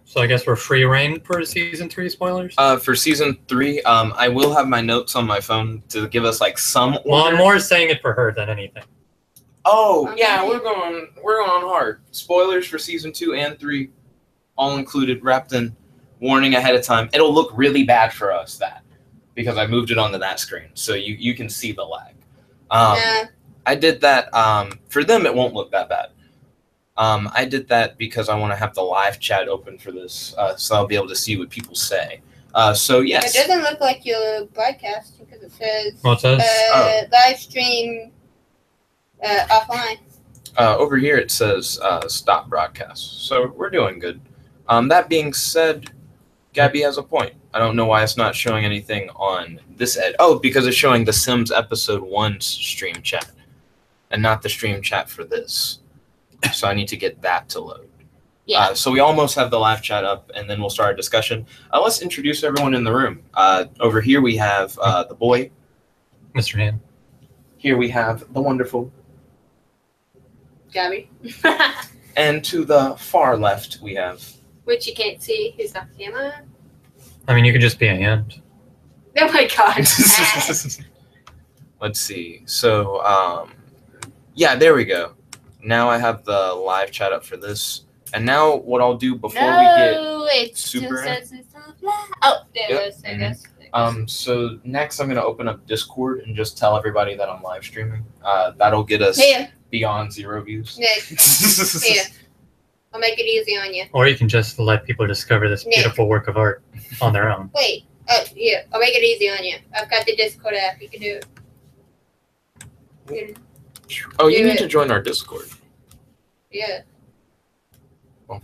So I guess we're free reign for season 3 spoilers. For season 3, I will have my notes on my phone to give us like some order. Well, I'm more saying it for her than anything. Oh yeah, we're going hard. Spoilers for season 2 and 3, all included, wrapped in. Warning ahead of time. It'll look really bad for us because I moved it onto that screen, so you can see the lag. Yeah. I did that. For them, it won't look that bad. I did that because I want to have the live chat open for this, so I'll be able to see what people say. So yes. It doesn't look like you're broadcasting because it says. What says? Live stream offline. Over here it says stop broadcast. So we're doing good. That being said, Gabby has a point. I don't know why it's not showing anything on this edge. Oh, because it's showing the Sims episode 1 stream chat and not the stream chat for this. So I need to get that to load. Yeah. So we almost have the live chat up, and then we'll start a discussion. Let's introduce everyone in the room. Over here we have the boy. Mr. Han. Here we have the wonderful. Gabby. And to the far left we have. Which you can't see. Who's got the camera? I mean, you could just be a hand. Oh my god. Let's see. So, yeah, there we go. Now I have the live chat up for this. And now what I'll do before we get super in. Oh, there it is, I guess. So next I'm going to open up Discord and just tell everybody that I'm live streaming. That'll get us beyond 0 views. Nick, here. I'll make it easy on you. Or you can just let people discover this beautiful work of art on their own. Wait. Oh, yeah. I'll make it easy on you. I've got the Discord app. You can do it. Oh, you need to join our Discord. Yeah.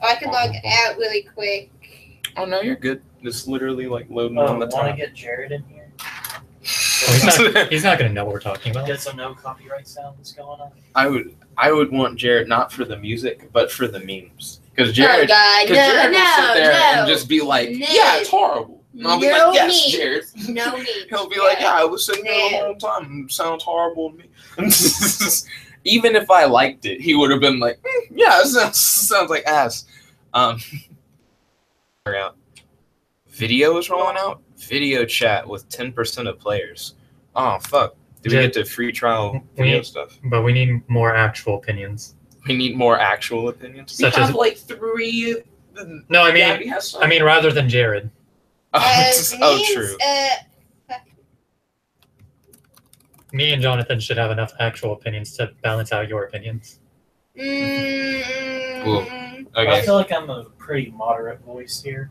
I can log out really quick. Oh, no, you're good. It's literally like loading on the top. Want to get Jared in here? He's not going to know what we're talking about. Get some no copyright sounds going on. I would want Jared not for the music, but for the memes. Because Jared, Jared will sit there and just be like, yeah, it's horrible. And I'll be like, yes, Jared. No memes. He'll be like, yeah, I was sitting there the whole time. It sounds horrible to me. Even if I liked it, he would have been like, yeah, it sounds like ass. Video is rolling out. Video chat with 10% of players. Oh, fuck. Do we get to free trial video stuff? But we need more actual opinions. We need more actual opinions? Such we have as, like 3. No, I mean rather than Jared. Oh, true. Me and Jonathan should have enough actual opinions to balance out your opinions. Cool. Okay. I feel like I'm a pretty moderate voice here.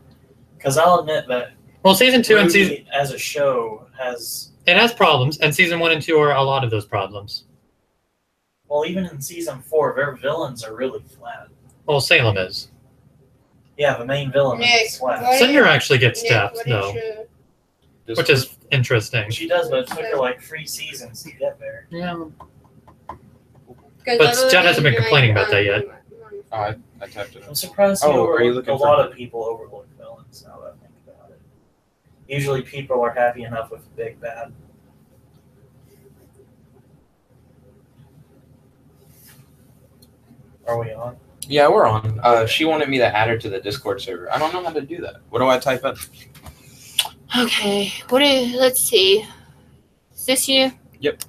Because I'll admit that season 2 and season as a show has problems, and season 1 and 2 are a lot of those problems. Well, even in season 4, their villains are really flat. Well, Salem is. Yeah, the main villain is flat. Cinder actually gets depth, though, which is interesting. She does, but it took her like 3 seasons to get there. Yeah. But Jen hasn't been complaining about that yet. I typed it. I'm surprised a lot of people overlook villains now that I think about it. Usually people are happy enough with Big Bad. Are we on? Yeah, we're on. She wanted me to add her to the Discord server. I don't know how to do that. What do I type in? Okay. Let's see. Is this you? Yep.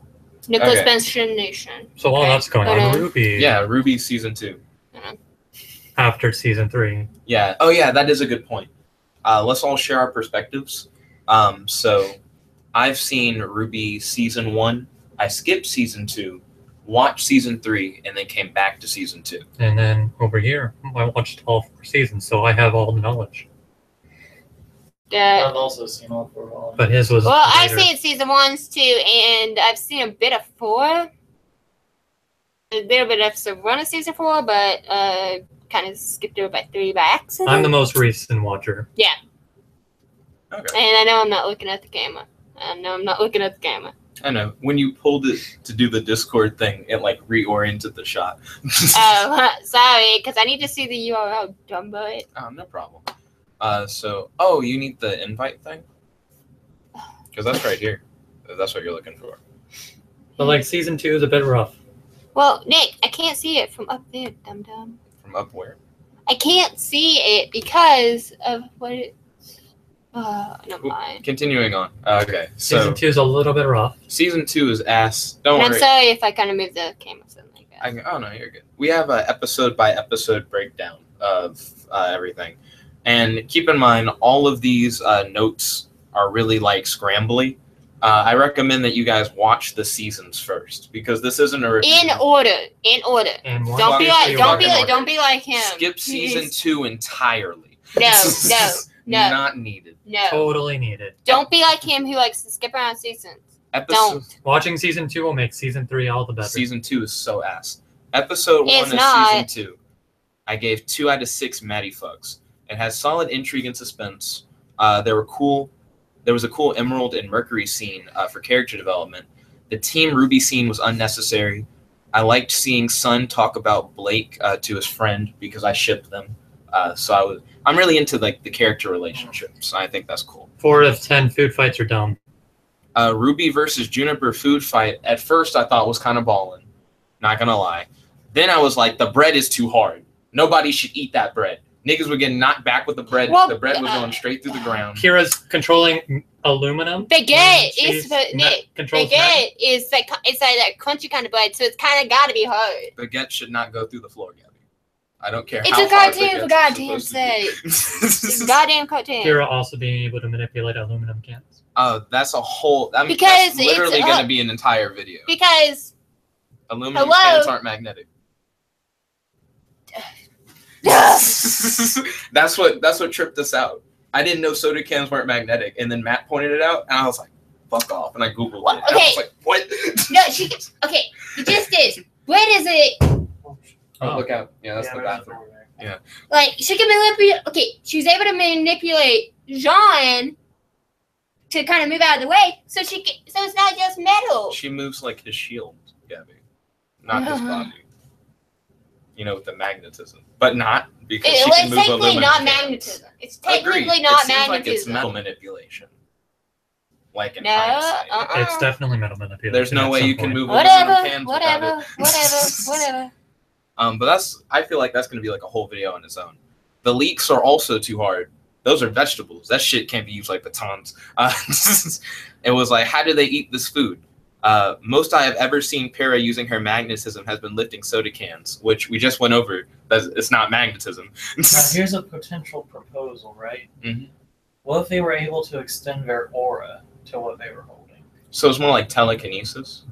Nickabenson Nation. So while that's going on, Rwby. Yeah, Rwby season 2. After season 3. Yeah. Oh, yeah, that is a good point. Let's all share our perspectives. So I've seen Rwby season 1. I skipped season 2, watched season 3, and then came back to season 2. And then over here, I watched all 4 seasons, so I have all the knowledge. I've also seen all 4 volumes. But his was Well, I've seen season 1s too, and I've seen a bit of 4. A little bit of episode 1 of season 4, but kind of skipped over by 3 by accident. I'm the most recent watcher. Yeah. Okay. And I know I'm not looking at the camera. I know. When you pulled it to do the Discord thing, it like reoriented the shot. Oh, sorry, because I need to see the URL, dumbo. Oh, no problem. You need the invite thing? Because that's right here. If that's what you're looking for. But like season 2 is a bit rough. Well, Nick, I can't see it from up there, dum-dum. From up where? I can't see it because of what it. Never mind. Continuing on. Okay, so Season 2 is a little bit rough. Season 2 is ass. Don't And worry. I'm sorry if I kind of move the camera something like that. Oh no, you're good. We have a episode by episode breakdown of everything, and keep in mind all of these notes are really like scrambly. I recommend that you guys watch the seasons first because this isn't a review. In order. And one Don't be like, Fucking don't be like him. Skip season 2 entirely. No. Not needed. No. totally needed. Don't be like him who likes to skip around seasons. Episode Watching season 2 will make season 3 all the better. Season 2 is so ass. Episode 1 It's of not. season 2. I gave 2 out of 6 Maddie fucks. It has solid intrigue and suspense. There was a cool Emerald and Mercury scene for character development. The Team Rwby scene was unnecessary. I liked seeing Sun talk about Blake to his friend because I shipped them. I'm really into like the character relationships. I think that's cool. 4 out of 10 food fights are dumb. Rwby versus Juniper food fight. At first, I thought was kind of ballin'. Not gonna lie. Then I was like, the bread is too hard. Nobody should eat that bread. Niggas were getting knocked back with the bread. Well, the bread was going straight through the ground. Kira's controlling aluminum. Baguette She's is Nick. controls Baguette is like that crunchy kind of bread, so it's kind of got to be hard. Baguette should not go through the floor, Gabby. I don't care. It's how a hard cartoon, for Baguette's goddamn supposed to be. It's a goddamn cartoon. Kira also being able to manipulate aluminum cans. That's a whole. I mean, Because that's literally it's going to be an entire video. Because Aluminum Hello? cans aren't magnetic. that's what tripped us out. I didn't know soda cans weren't magnetic, and then Matt pointed it out, and I was like, "Fuck off!" And I googled it. And I was like, "What?" no, okay. The gist is, bread is it? Oh, look out! Yeah, that's the there's bathroom. over there. Yeah. Like she can manipulate. Okay, she was able to manipulate Jean to kind of move out of the way, so it's not just metal. She moves like his shield, Gabby, not his body. You know, with the magnetism, but not because she It's can move technically aluminum not cans. magnetism. It's technically Agreed. not It seems like it's magnetism. metal manipulation. Like in No, hindsight. It's definitely metal manipulation. There's no at way some you can point. move aluminum cans Whatever. without it. But I feel like that's going to be like a whole video on its own. The leeks are also too hard. Those are vegetables. That shit can't be used like batons. It was like, how do they eat this food? Most I have ever seen Para using her magnetism has been lifting soda cans, which we just went over. It's not magnetism. Now, here's a potential proposal, right? Mhm. What if they were able to extend their aura to what they were holding? So it's more like telekinesis.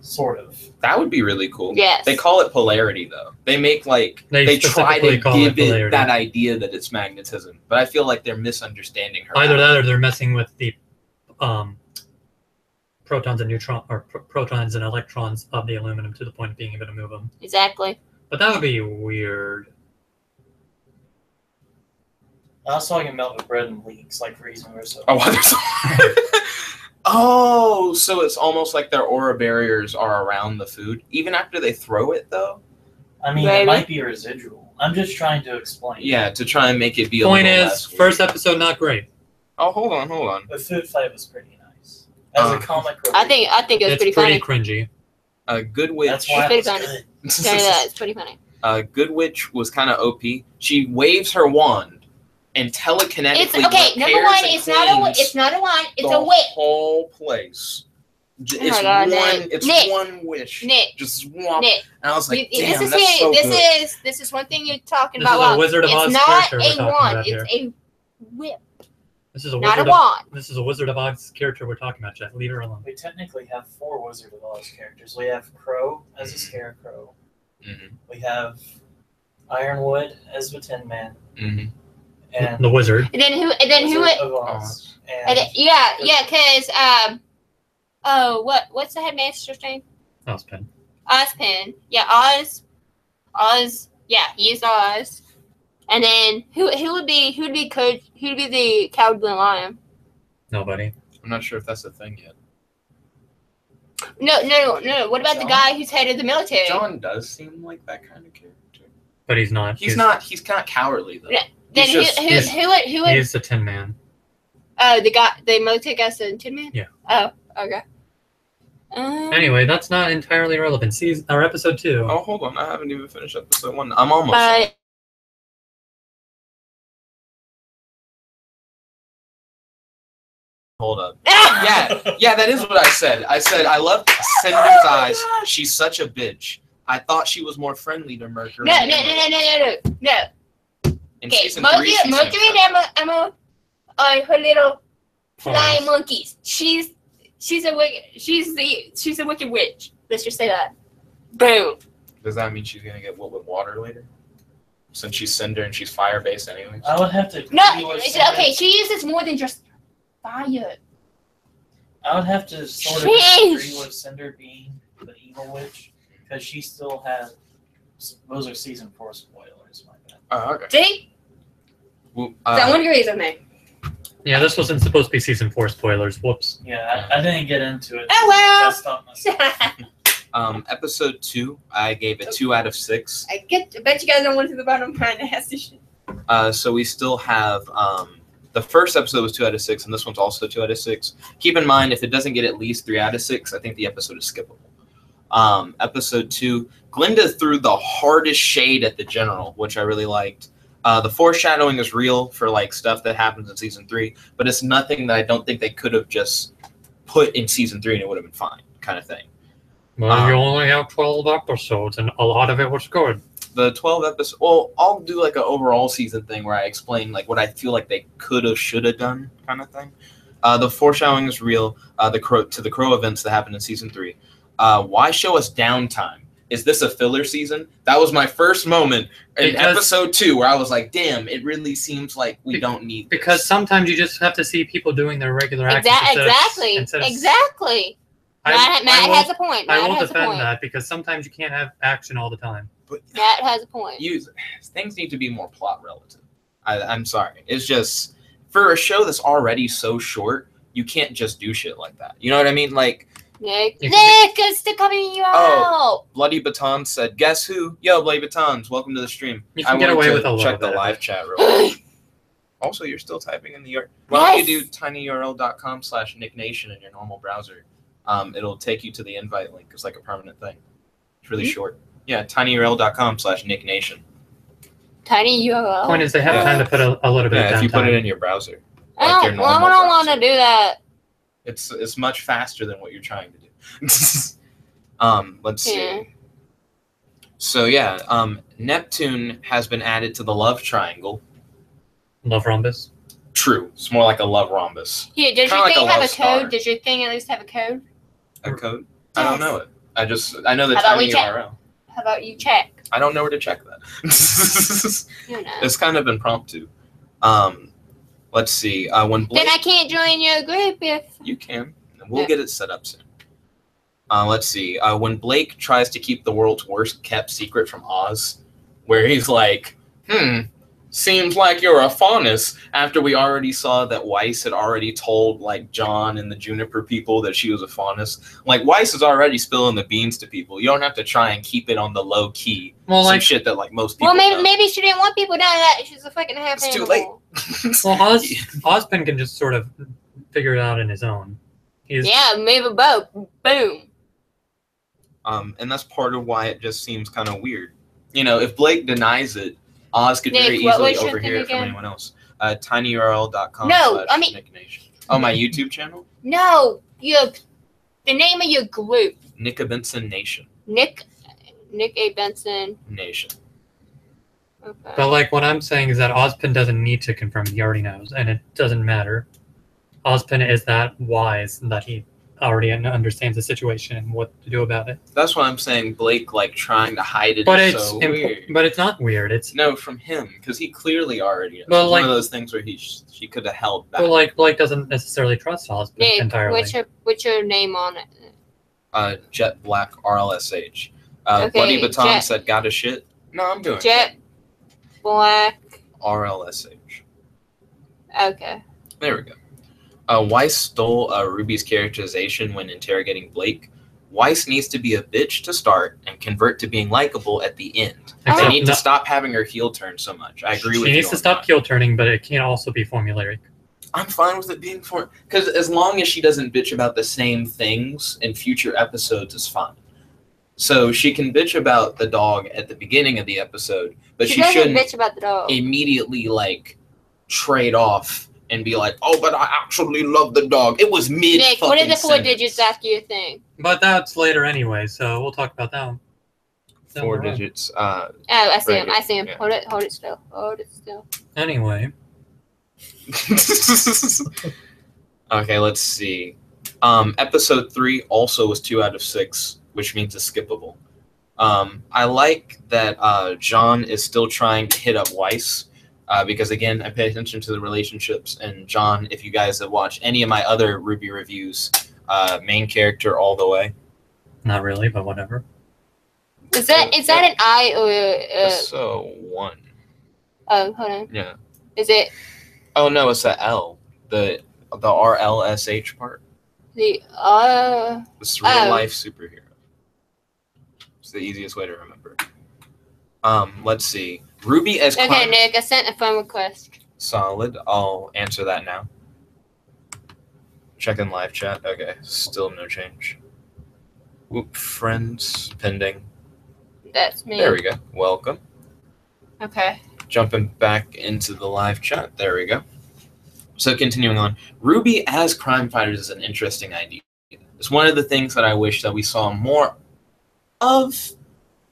Sort of. That would be really cool. Yes. They call it polarity, though. They make like They try to specifically call give it it polarity. that idea that it's magnetism, but I feel like they're misunderstanding her. Either that or they're messing with the protons and protons and electrons of the aluminum to the point of being able to move them. Exactly. But that would be weird. I was talking about the bread and leeks, like freezing or so. Oh, oh, so it's almost like their aura barriers are around the food, even after they throw it, though. I mean, Maybe. it might be residual. I'm just trying to explain. Yeah, to try and make it be a Point little is, less first weird. episode not great. Oh, hold on. The food fight was pretty nice. As a comic relief. I think it was It's pretty funny. cringy. Good Witch. That's why it It's was pretty good. Tell you that, it's pretty funny. Good Witch was kind of OP. She waves her wand and telekinetically It's okay. Number one, it's not a wand. It's a whip. Whole place. Oh It's my God, one. Nick. It's Nick. one wish. Nick. Just swap. Nick. And I was like, damn, this that's so good. is one thing you're talking This is about. a Wizard of Oz It's not character we're a talking wand. about here. It's a whip, This is a not a Wizard of, wand. this is a Wizard of Oz character we're talking about, Jeff. Leave her alone. We technically have 4 Wizard of Oz characters. We have Crow as a scarecrow. Mhm. We have Ironwood as the Tin Man. Mhm. And The Wizard. And then who? Wizard of Oz. And because what's the headmaster's name? Ozpin. Ozpin. Yeah, Oz. Yeah, he's Oz. And then who would be the Cowardly Lion? Nobody. I'm not sure if that's a thing yet. No. What about the John? guy who's head of the military? John does seem like that kind of character. But he's not. He's not cowardly though. Yeah. Then He's who would? He's the Tin Man. Oh, the military guy's the Tin Man. Yeah. Oh, okay. Anyway, that's not entirely relevant. Episode 2. Oh, hold on. I haven't even finished episode 1. I'm almost. But Hold up. Yeah, that is what I said. I said I love Cinder's eyes. She's such a bitch. I thought she was more friendly to Mercury. No. In Okay, season 3, Mercury and Emma are her little flying monkeys. She's a wicked witch. Let's just say that. Boom. Does that mean she's gonna get what with water later? Since she's Cinder and she's fire based anyways. I would have to. Okay. She uses more than just fire. I would have to sort of disagree with Cinder being the evil witch because she still has. Those are season 4 spoilers. My bad. Oh, okay. See? Well, That one agrees with me. Yeah, this wasn't supposed to be season 4 spoilers. Whoops. Yeah, I didn't get into it. Oh well. Just thought myself. Episode 2, I gave it 2 out of 6. I bet you guys don't want to the bottom line. It has to shit. So we still have the first episode was 2 out of 6, and this one's also 2 out of 6. Keep in mind, if it doesn't get at least 3 out of 6, I think the episode is skippable. Episode 2, Glinda threw the hardest shade at the general, which I really liked. The foreshadowing is real for like stuff that happens in season 3, but it's nothing that I don't think they could have just put in season 3 and it would have been fine, kind of thing. Well, you only have 12 episodes, and a lot of it was good. The 12 episodes. Well, I'll do like an overall season thing where I explain like what I feel like they could have, should have done, kind of thing. The foreshadowing is real. The Crow events that happened in season 3. Why show us downtime? Is this a filler season? That was my first moment in episode 2 where I was like, damn, it really seems like we don't need this. Because sometimes you just have to see people doing their regular actions. Exactly. Matt has a point. I will defend that because sometimes you can't have action all the time. But Matt has a point. Things need to be more plot relative. I'm sorry. It's just, for a show that's already so short, you can't just do shit like that. You know what I mean? Like, Nick is still coming you out. Bloody Baton said, guess who? Yo, Bloody Batons, welcome to the stream. You can get away with a little check the bit. live chat real quick. Also, you're still typing in the URL. Why don't you do tinyurl.com/nicknation in your normal browser? It'll take you to the invite link. It's like a permanent thing. It's really short. Yeah, tinyurl.com/nicknation. Tiny URL. Point is, they have time to put a little bit of if you put downtime. it in your browser. I don't want to do that. It's much faster than what you're trying to do. Let's see. So yeah, Neptune has been added to the love triangle. Love rhombus. True. It's more like a love rhombus. Yeah, does your like thing a have love a star. code? Does your thing at least have a code? A code? I don't know it. I know the How about tiny we check? URL. How about you check? I don't know where to check that. You know. It's kind of impromptu. Let's see. When Blake, Then I can't join your group if you can. We'll get it set up soon. Let's see. When Blake tries to keep the world's worst kept secret from Oz, where he's like, seems like you're a faunus, after we already saw that Weiss had already told like John and the Juniper people that she was a faunus. Like Weiss is already spilling the beans to people. You don't have to try and keep it on the low key. Well, some like shit that like most people. well, know. maybe she didn't want people to know that she's a fucking half It's too animal. late. well, Ozpin can just sort of figure it out in his own. Yeah, move a boat. Boom. And that's part of why it just seems kind of weird. You know, if Blake denies it, Oz could very Nick, what easily was your overhear thing it from again? anyone else. tinyurl.com. No, I mean- Nicknation. Oh, my YouTube channel? No, the name of your group. Nickabenson Nation. Nickabenson. Nation. Okay. But like what I'm saying is that Ozpin doesn't need to confirm it. He already knows, and it doesn't matter. Ozpin is that wise that he already understands the situation and what to do about it. That's why I'm saying Blake like trying to hide it But is it's so weird. but it's not weird. It's No, from him, because he clearly already knows. Well, It's like- one of those things where she could have held back. well, like Blake doesn't necessarily trust Ozpin Nick, entirely. what's your name on it? Jet Black RLSH. Okay, Bloody Baton Jet- said, got a shit? No, I'm doing Jet Black. RLSH. Okay. There we go. Weiss stole Ruby's characterization when interrogating Blake. Weiss needs to be a bitch to start and convert to being likable at the end. Except They need to no- stop having her heel turn so much. I agree with you. She needs to on stop that. heel turning, but it can't also be formulaic. I'm fine with it being because as long as she doesn't bitch about the same things in future episodes, is fine. So she can bitch about the dog at the beginning of the episode, but she doesn't shouldn't bitch about the dog. immediately like trade off and be like, "Oh, but I actually love the dog. It was mid." Nick, what are the 4 digits after your thing? But that's later anyway, so we'll talk about that one. 4 digits. Oh, I see him. Right, I see him. yeah. Hold it still. Hold it still. Anyway, Okay, let's see. Episode 3 also was 2 out of 6, which means it's skippable. I like that John is still trying to hit up Weiss, because again, I pay attention to the relationships. And John, if you guys have watched any of my other Rwby reviews, main character all the way. not really, but whatever. Is that an I or So 1. Oh, hold on. Yeah. Is it Oh no, it's the L. The RLSH part. the It's real life superhero. It's the easiest way to remember. Let's see. Rwby as Okay, Climb- Nick, I sent a phone request. Solid. I'll answer that now. Check in live chat. Okay, still no change. Whoop, friends pending. That's me. There we go. Welcome. Okay. Jumping back into the live chat. There we go. So continuing on, Rwby as crime fighters is an interesting idea. It's one of the things that I wish that we saw more of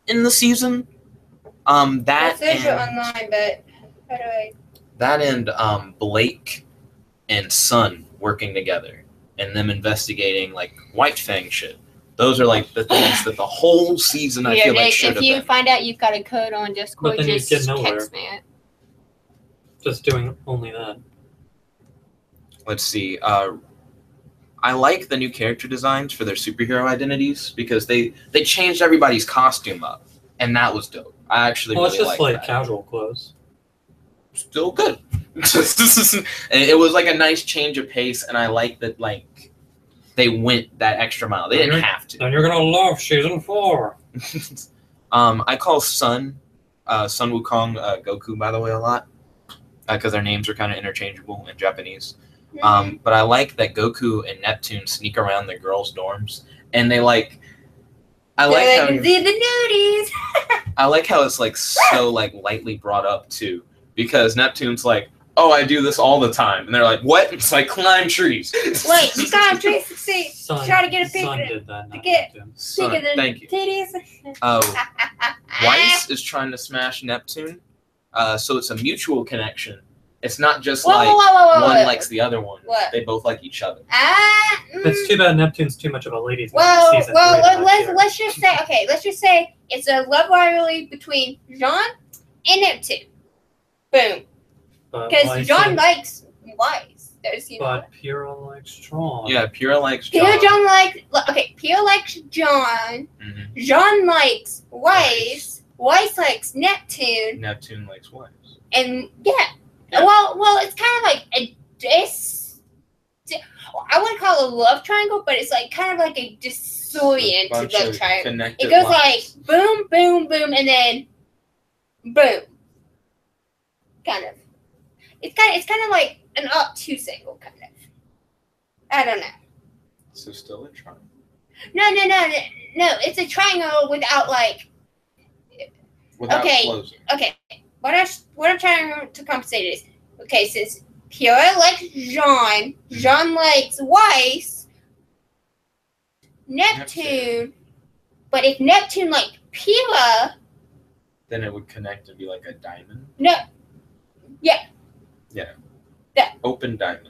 in the season. That online, but how do I? That and Blake and Sun working together and them investigating like White Fang shit. Those are like the things that the whole season I feel like should have If you been. find out you've got a code on Discord, But then just you'd get nowhere. text me it. Just doing only that. Let's see. I like the new character designs for their superhero identities because they changed everybody's costume up, and that was dope. I actually Well, really it's just liked like that. casual clothes. Still good. And it was like a nice change of pace, and I like that like they went that extra mile. They didn't have to. Then you're gonna love season 4. I call Sun Wukong Goku, by the way, a lot because their names are kind of interchangeable in Japanese. But I like that Goku and Neptune sneak around the girls' dorms, and they like. I like so how they can see the nudies. I like how it's like so like lightly brought up too, because Neptune's like, "Oh, I do this all the time," and they're like, "What?" It's like climb trees. Wait, you got 360. Sun, Try to get a pic Sun of it. did that. to Not get- Neptune. Son, Pick of the thank you. titties. Oh, Weiss is trying to smash Neptune, so it's a mutual connection. It's not just like one likes the other one. What? They both like each other. It's too bad Neptune's too much of a ladies' man Well, in season 3 to not care. let's just say, okay, let's just say it's a love rivalry between Jean and Neptune. Boom. But Because Weiss John and- likes Weiss. There's, you know. But Pyrrha likes Strong. Yeah, Pyrrha likes John. Pyrrha likes John. Mhm. John likes Weiss. Weiss likes Neptune. Neptune likes Weiss. And yeah. Yeah. Well, it's kind of like I wouldn't call it a love triangle, but it's like kind of like a disoriented Bunch love of triangle. connected It goes lines. like boom, boom, boom, and then boom. Kind of. It's kind of like an up two single, kind of. I don't know. So still a triangle. No. It's a triangle without like. Without Okay. closing. Okay, what I'm trying to compensate is, okay, since Pyrrha likes Jean, Jean likes Weiss, Neptune, but if Neptune liked Pyrrha, Then it would connect and be like a diamond. no, Open diamond.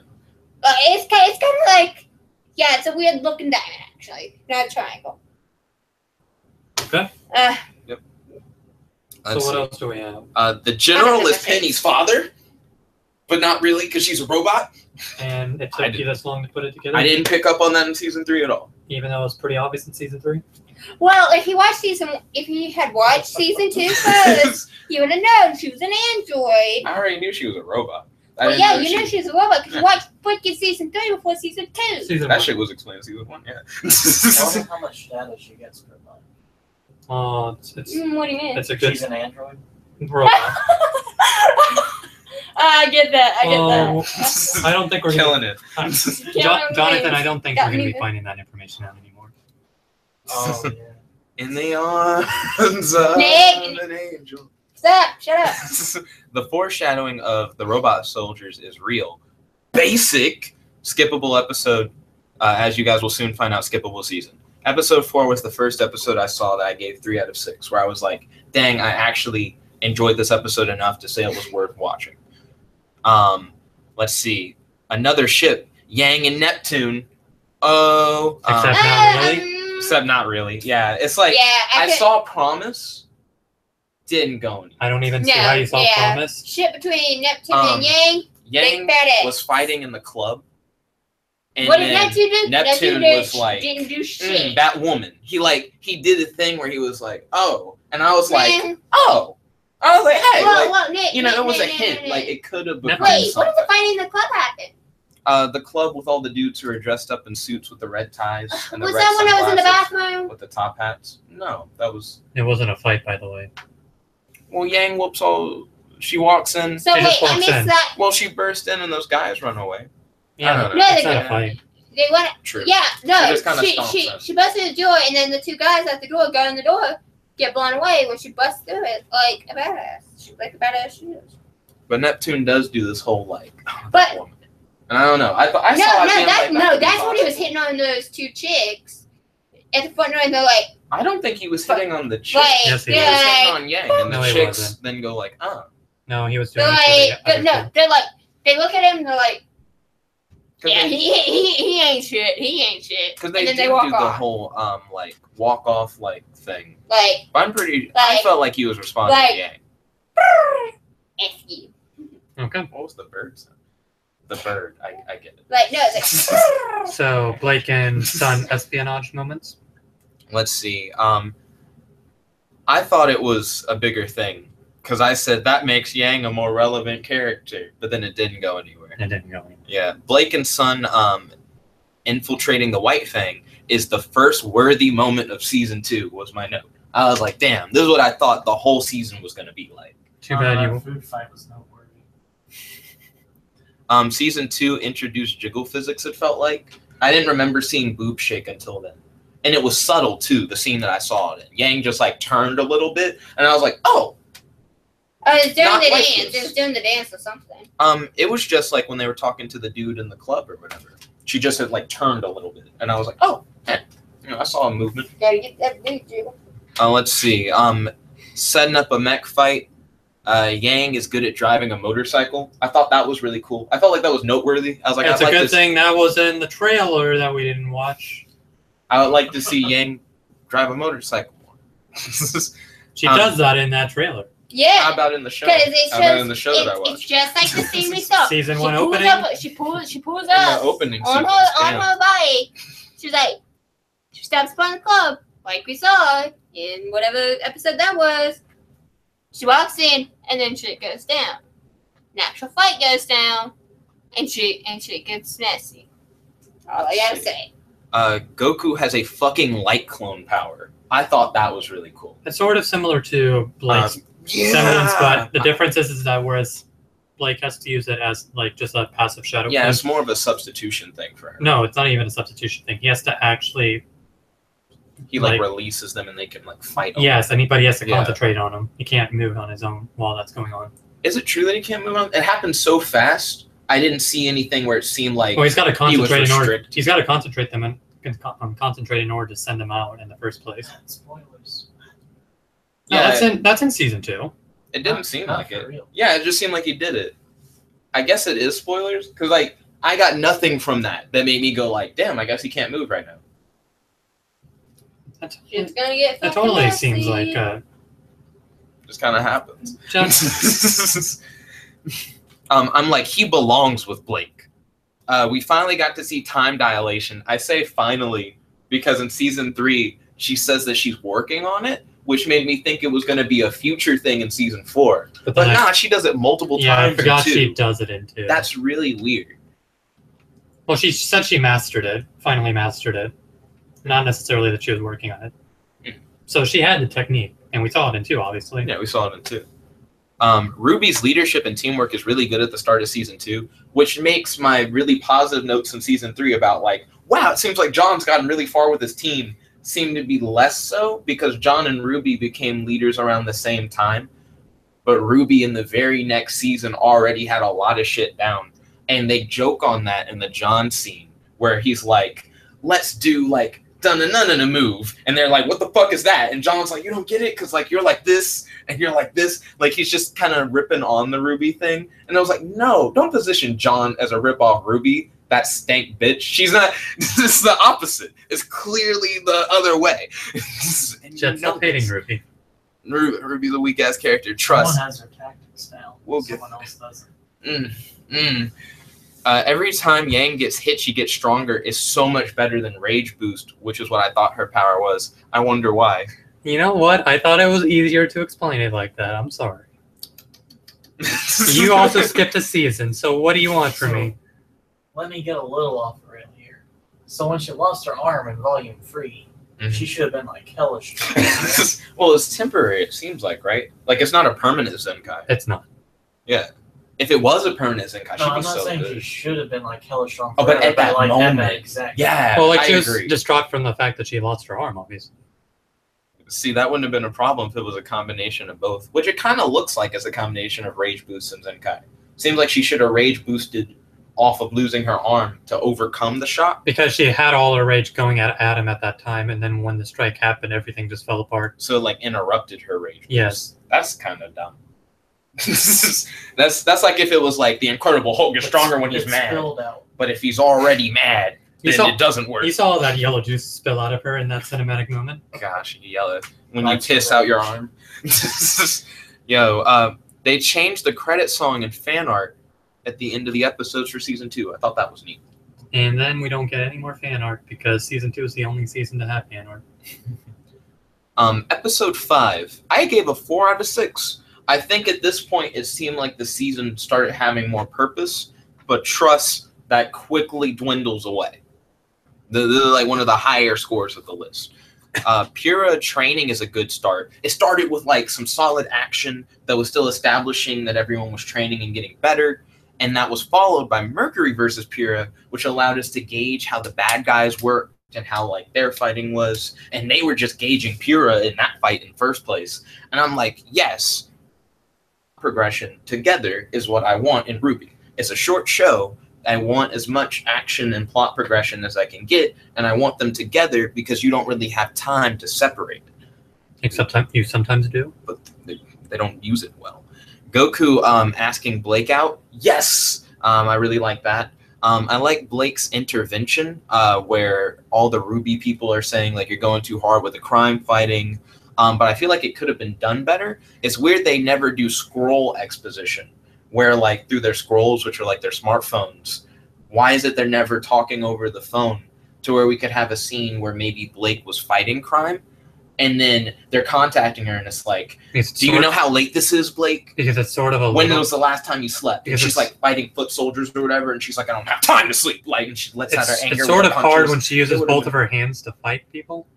it's kind of like, yeah, it's a weird looking diamond actually, not a triangle. Okay. Let's So what see. else do we have? The general is Penny's father, but not really because she's a robot. And it I took you this long to put it together? I didn't pick up on that in season 3 at all. Even though it was pretty obvious in season 3? Well, if you had watched season 2 first, you would have known she was an android. I already knew she was a robot. I Well, didn't yeah, know you knew she was a robot because you watched freaking season 3 before season 2. Season That 1. shit was explained in season 1, I yeah. wonder how much data she gets per month. Oh, it's What do you mean? it's a good She's an android. robot. I get that. Oh, I don't think we're Killing it. Jonathan, I don't think Got we're going to me. be finding that information out anymore. Oh yeah. In the arms of Nick. an angel. Stop! Shut up! The foreshadowing of the robot soldiers is real. basic skippable episode. As you guys will soon find out, skippable season. Episode 4 was the first episode I saw that I gave 3 out of 6, where I was like, dang, I actually enjoyed this episode enough to say it was worth watching. Let's see. Another ship, Yang and Neptune. Oh. Except not really. Except not really. Yeah, it's like, I saw Promise, didn't go anywhere. I don't even see how you saw Promise. Ship between Neptune and Yang. Yang was fighting in the club. And what did Neptune do? Neptune was like, didn't do shit. That woman. He did a thing where he was like, oh. And I was like, oh. I was like, hey. Well, Nick, it was a hint. Like, it could have been. Wait, what did the fighting in the club happen? The club with all the dudes who are dressed up in suits with the red ties. And the was red that when I was in the sunglasses bathroom? with the top hats? No, that was. It wasn't a fight, by the way. Well, Yang whoops all. She walks in. So wait, I missed that. Well, she burst in and those guys run away. Yeah, no, it's not a fight. They went. True. Yeah, no. She She busted the door, and then the 2 guys at the door go in the door, get blown away when she busts through it like a badass, like a badass she is. But Neptune does do this whole like. But woman. And I don't know. That's when he was hitting on those 2 chicks at the front door, and they're like. I don't think he was hitting on the chicks. Like, yes, he was hitting on Yang, and the chicks wasn't. then go like, No, he was doing they're like, they look at him, and they're like, yeah, he ain't shit. He ain't shit. Because they do the whole like walk off like thing. Like, but I felt like he was responding to Yang. F you. Okay. What was the bird sound? The bird. I get it. Like, no, it's like. So Blake and Sun espionage moments. Let's see. I thought it was a bigger thing because I said that makes Yang a more relevant character, but then it didn't go anywhere. It didn't go anywhere. Yeah, Blake and Sun infiltrating the White Fang is the first worthy moment of season 2. Was my note. I was like, damn, this is what I thought the whole season was going to be like. Too bad you. Food fight was noteworthy. Season 2 introduced jiggle physics. It felt like I didn't remember seeing boob shake until then. And it was subtle, too, the scene that I saw it in. Yang just, like, turned a little bit, and I was like, oh! It was doing the dance. It was doing the dance or something. It was just, like, when they were talking to the dude in the club or whatever. She just had, like, turned a little bit, and I was like, oh, man. I saw a movement. Gotta get that dude, too. Let's see. Setting up a mech fight. Yang is good at driving a motorcycle. I thought that was really cool. I felt like that was noteworthy. I was like, it's a good thing that was in the trailer that we didn't watch. I would like to see Yang drive a motorcycle more. She does that in that trailer. Yeah. How about in the show? How about in the show that I watched? It's just like the scene we saw. Season 1 opening. She pulls In up the opening on her bike. She's like, she stops by the club, like we saw in whatever episode that was. She walks in, and then shit goes down. Natural fight goes down, and shit gets messy. All I gotta say. Goku has a fucking light clone power. I thought that was really cool. It's sort of similar to Blake's semblance, but the difference is that whereas Blake has to use it as like just a passive shadow. Yeah, clone. it's more of a substitution thing for her. No, it's not even a substitution thing. He has to actually. He like releases them and they can like fight. Yes, anybody has to concentrate on him. He can't move on his own while that's going on. Is it true that he can't move on? It happened so fast. I didn't see anything where it seemed like. Well, he's got to concentrate in order. He's got to concentrate them and concentrate in order to send them out in the first place. Spoilers. Yeah, no, that's in season 2. It didn't seem like it. Real. Yeah, it just seemed like he did it. I guess it is spoilers because like I got nothing from that made me go like, damn, I guess he can't move right now. It's gonna get. That totally messy. seems like. Just kind of happens. I'm like, he belongs with Blake. We finally got to see time dilation. I say finally because in season 3 she says that she's working on it, which made me think it was going to be a future thing in season 4. But nah, she does it multiple times. Yeah, I forgot in 2. she does it in 2. That's really weird. Well, she said she mastered it. Finally mastered it. Not necessarily that she was working on it. So she had the technique, and we saw it in 2, obviously. Yeah, we saw it in 2. Rwby's leadership and teamwork is really good at the start of season 2, which makes my really positive notes in season 3 about like, wow, it seems like John's gotten really far with his team seem to be less so because John and Rwby became leaders around the same time. But Rwby in the very next season already had a lot of shit down. And they joke on that in the John scene where he's like, let's do like dun-dun-dun-dun move. And they're like, what the fuck is that? And John's like, you don't get it? Because like you're like this and you're like this. Like he's just kind of ripping on the Rwby thing. And I was like, no, don't position John as a rip-off Rwby. That stank bitch. She's not. This is the opposite. It's clearly the other way. Just stop hating Rwby. Ruby's a weak ass character. Trust. Someone has her tactics now. Someone else doesn't. Every time Yang gets hit, she gets stronger. Is so much better than Rage Boost, which is what I thought her power was. I wonder why. You know what? I thought it was easier to explain it like that. I'm sorry. You also skipped a season, so what do you want from me? Let me get a little off the rail here. So when she lost her arm in Volume 3, she should have been like hellish. Well, it's temporary, it seems like, right? Like, it's not a permanent Zenkai. It's not. Yeah. If it was a permanent Zenkai, No, she'd I'm be not so saying good. she should have been like hellish strong. Oh, but at that like, moment. Exactly. Yeah, Well, like I she was agree. distraught from the fact that she lost her arm, obviously. See, that wouldn't have been a problem if it was a combination of both, which it kind of looks like as a combination of Rage Boost and Zenkai. Seems like she should have Rage Boosted off of losing her arm to overcome the shock. Because she had all her rage going at Adam at that time, and then when the strike happened, everything just fell apart. So, like, interrupted her Rage Boost. Yes. That's kind of dumb. that's like if it was like the Incredible Hulk is stronger when he's It's mad. spilled out. But if he's already mad, You then saw- it doesn't work. You saw that yellow juice spill out of her in that cinematic moment. Gosh, you yell it when That's you piss right. out your arm. Yo, they changed the credit song in fan art at the end of the episodes for season 2. I thought that was neat. And then we don't get any more fan art because season 2 is the only season to have fan art. Episode 5, I gave a 4 out of 6. I think at this point it seemed like the season started having more purpose, but trust that quickly dwindles away. They're like one of the higher scores of the list. Pura training is a good start. It started with like some solid action that was still establishing that everyone was training and getting better. And that was followed by Mercury versus Pura, which allowed us to gauge how the bad guys worked and how like their fighting was. And they were just gauging Pura in that fight in first place. And I'm like, yes, progression together is what I want in Rwby. It's a short show. I want as much action and plot progression as I can get, and I want them together because you don't really have time to separate it. Except you sometimes do. But they don't use it well. Goku asking Blake out. Yes, I really like that. I like Blake's intervention where all the Rwby people are saying like you're going too hard with the crime fighting, but I feel like it could have been done better. It's weird they never do scroll exposition where like through their scrolls, which are like their smartphones, why is it they're never talking over the phone to where we could have a scene where maybe Blake was fighting crime and then they're contacting her and it's like, do you know how late this is, Blake? Because it's sort of a When little, was the last time you slept? And Because she's it's- like fighting foot soldiers or whatever, and she's like, I don't have time to sleep. Like, and she lets out her anger. it's sort with of hard punches. when she uses It would've both been- of her hands to fight people.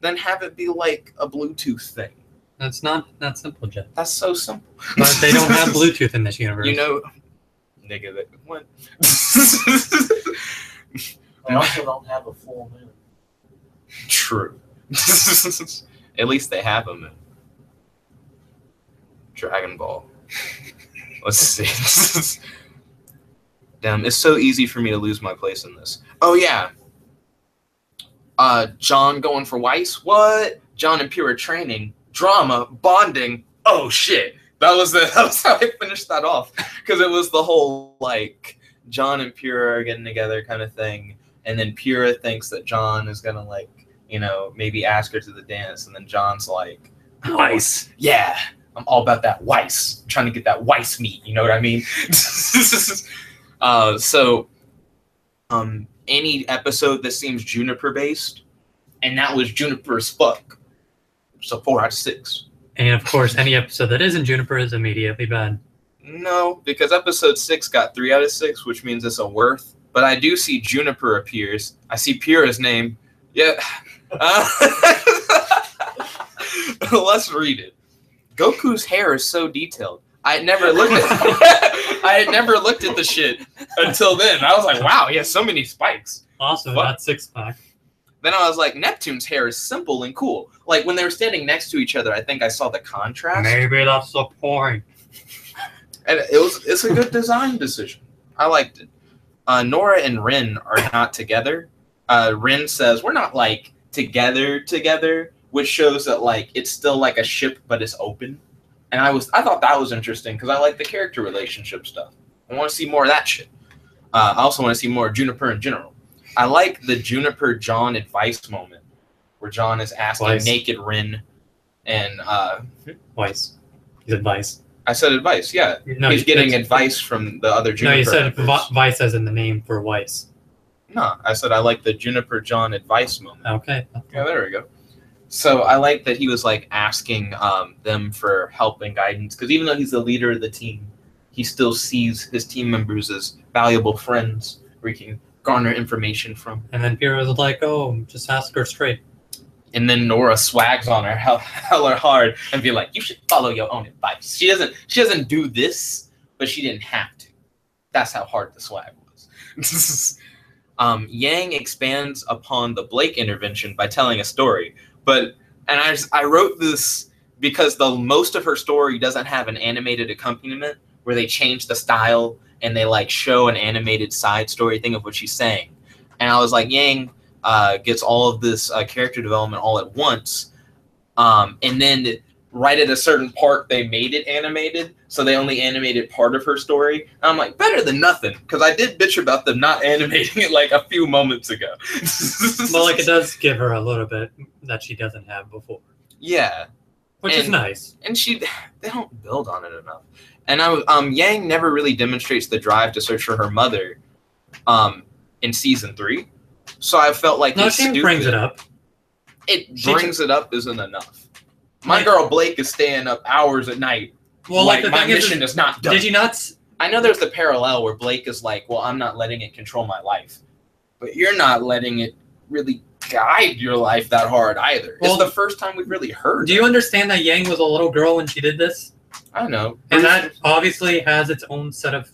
Then have it be like a Bluetooth thing. That's not that simple, Jeff. That's so simple. But they don't have Bluetooth in this universe. You know, nigga, that what? They also don't have a full moon. True. At least they have them in Dragon Ball. Let's see. Damn, it's so easy for me to lose my place in this. Oh yeah. John going for Weiss. What? John and Pura training. Drama. Bonding. Oh shit. That was how I finished that off. Because it was the whole like John and Pura are getting together kind of thing. And then Pura thinks that John is gonna like, you know, maybe ask her to the dance, and then John's like, Weiss. yeah, I'm all about that Weiss. I'm trying to get that Weiss meat, you know what I mean? Any episode that seems Juniper based, and that was Juniper as fuck. So 4 out of 6. And of course, any episode that isn't Juniper is immediately bad. No, because episode 6 got 3 out of 6, which means it's a worth. But I do see Juniper appears. I see Pura's name. Yeah. Let's read it. Goku's hair is so detailed. I had never looked at the shit until then. I was like, wow, he has so many spikes. Also, What? not six-pack. Then I was like, Neptune's hair is simple and cool. Like when they were standing next to each other, I think I saw the contrast. Maybe that's the point. And it's a good design decision. I liked it. Nora and Rin are not together. Rin says, we're not, like, together, which shows that, like, it's still like a ship, but it's open. And I thought that was interesting because I like the character relationship stuff. I want to see more of that shit. I also want to see more of Juniper in general. I like the Juniper John advice moment where John is asking naked Rin and Weiss. His advice. I said advice, yeah. No, he's getting advice from the other Juniper. No, you said members. Weiss as in the name for Weiss. No, I said I like the Juniper John advice moment. Okay. Yeah, there we go. So I like that he was like asking them for help and guidance because even though he's the leader of the team, he still sees his team members as valuable friends where he can garner information from. And then Pyrrha was like, "Oh, just ask her straight." And then Nora swags on her hella hard and be like, "You should follow your own advice." She doesn't do this, but she didn't have to. That's how hard the swag was. Yang expands upon the Blake intervention by telling a story. I wrote this because most of her story doesn't have an animated accompaniment where they change the style and they like show an animated side story thing of what she's saying. And I was like, Yang gets all of this character development all at once. And then right at a certain part, they made it animated. So they only animated part of her story. And I'm like, better than nothing. Because I did bitch about them not animating it like a few moments ago. Well, like it does give her a little bit that she doesn't have before. Yeah. Which is nice. And they don't build on it enough. And Yang never really demonstrates the drive to search for her mother in season 3. So I felt like no, she brings it up. It brings it up isn't enough. My girl Blake is staying up hours at night. Well, like the my thing mission is not done. Did you not? I know there's the parallel where Blake is like, well, I'm not letting it control my life. But you're not letting it really guide your life that hard either. Well, it's the first time we've really heard Do you understand that Yang was a little girl when she did this? I know. And that obviously has its own set of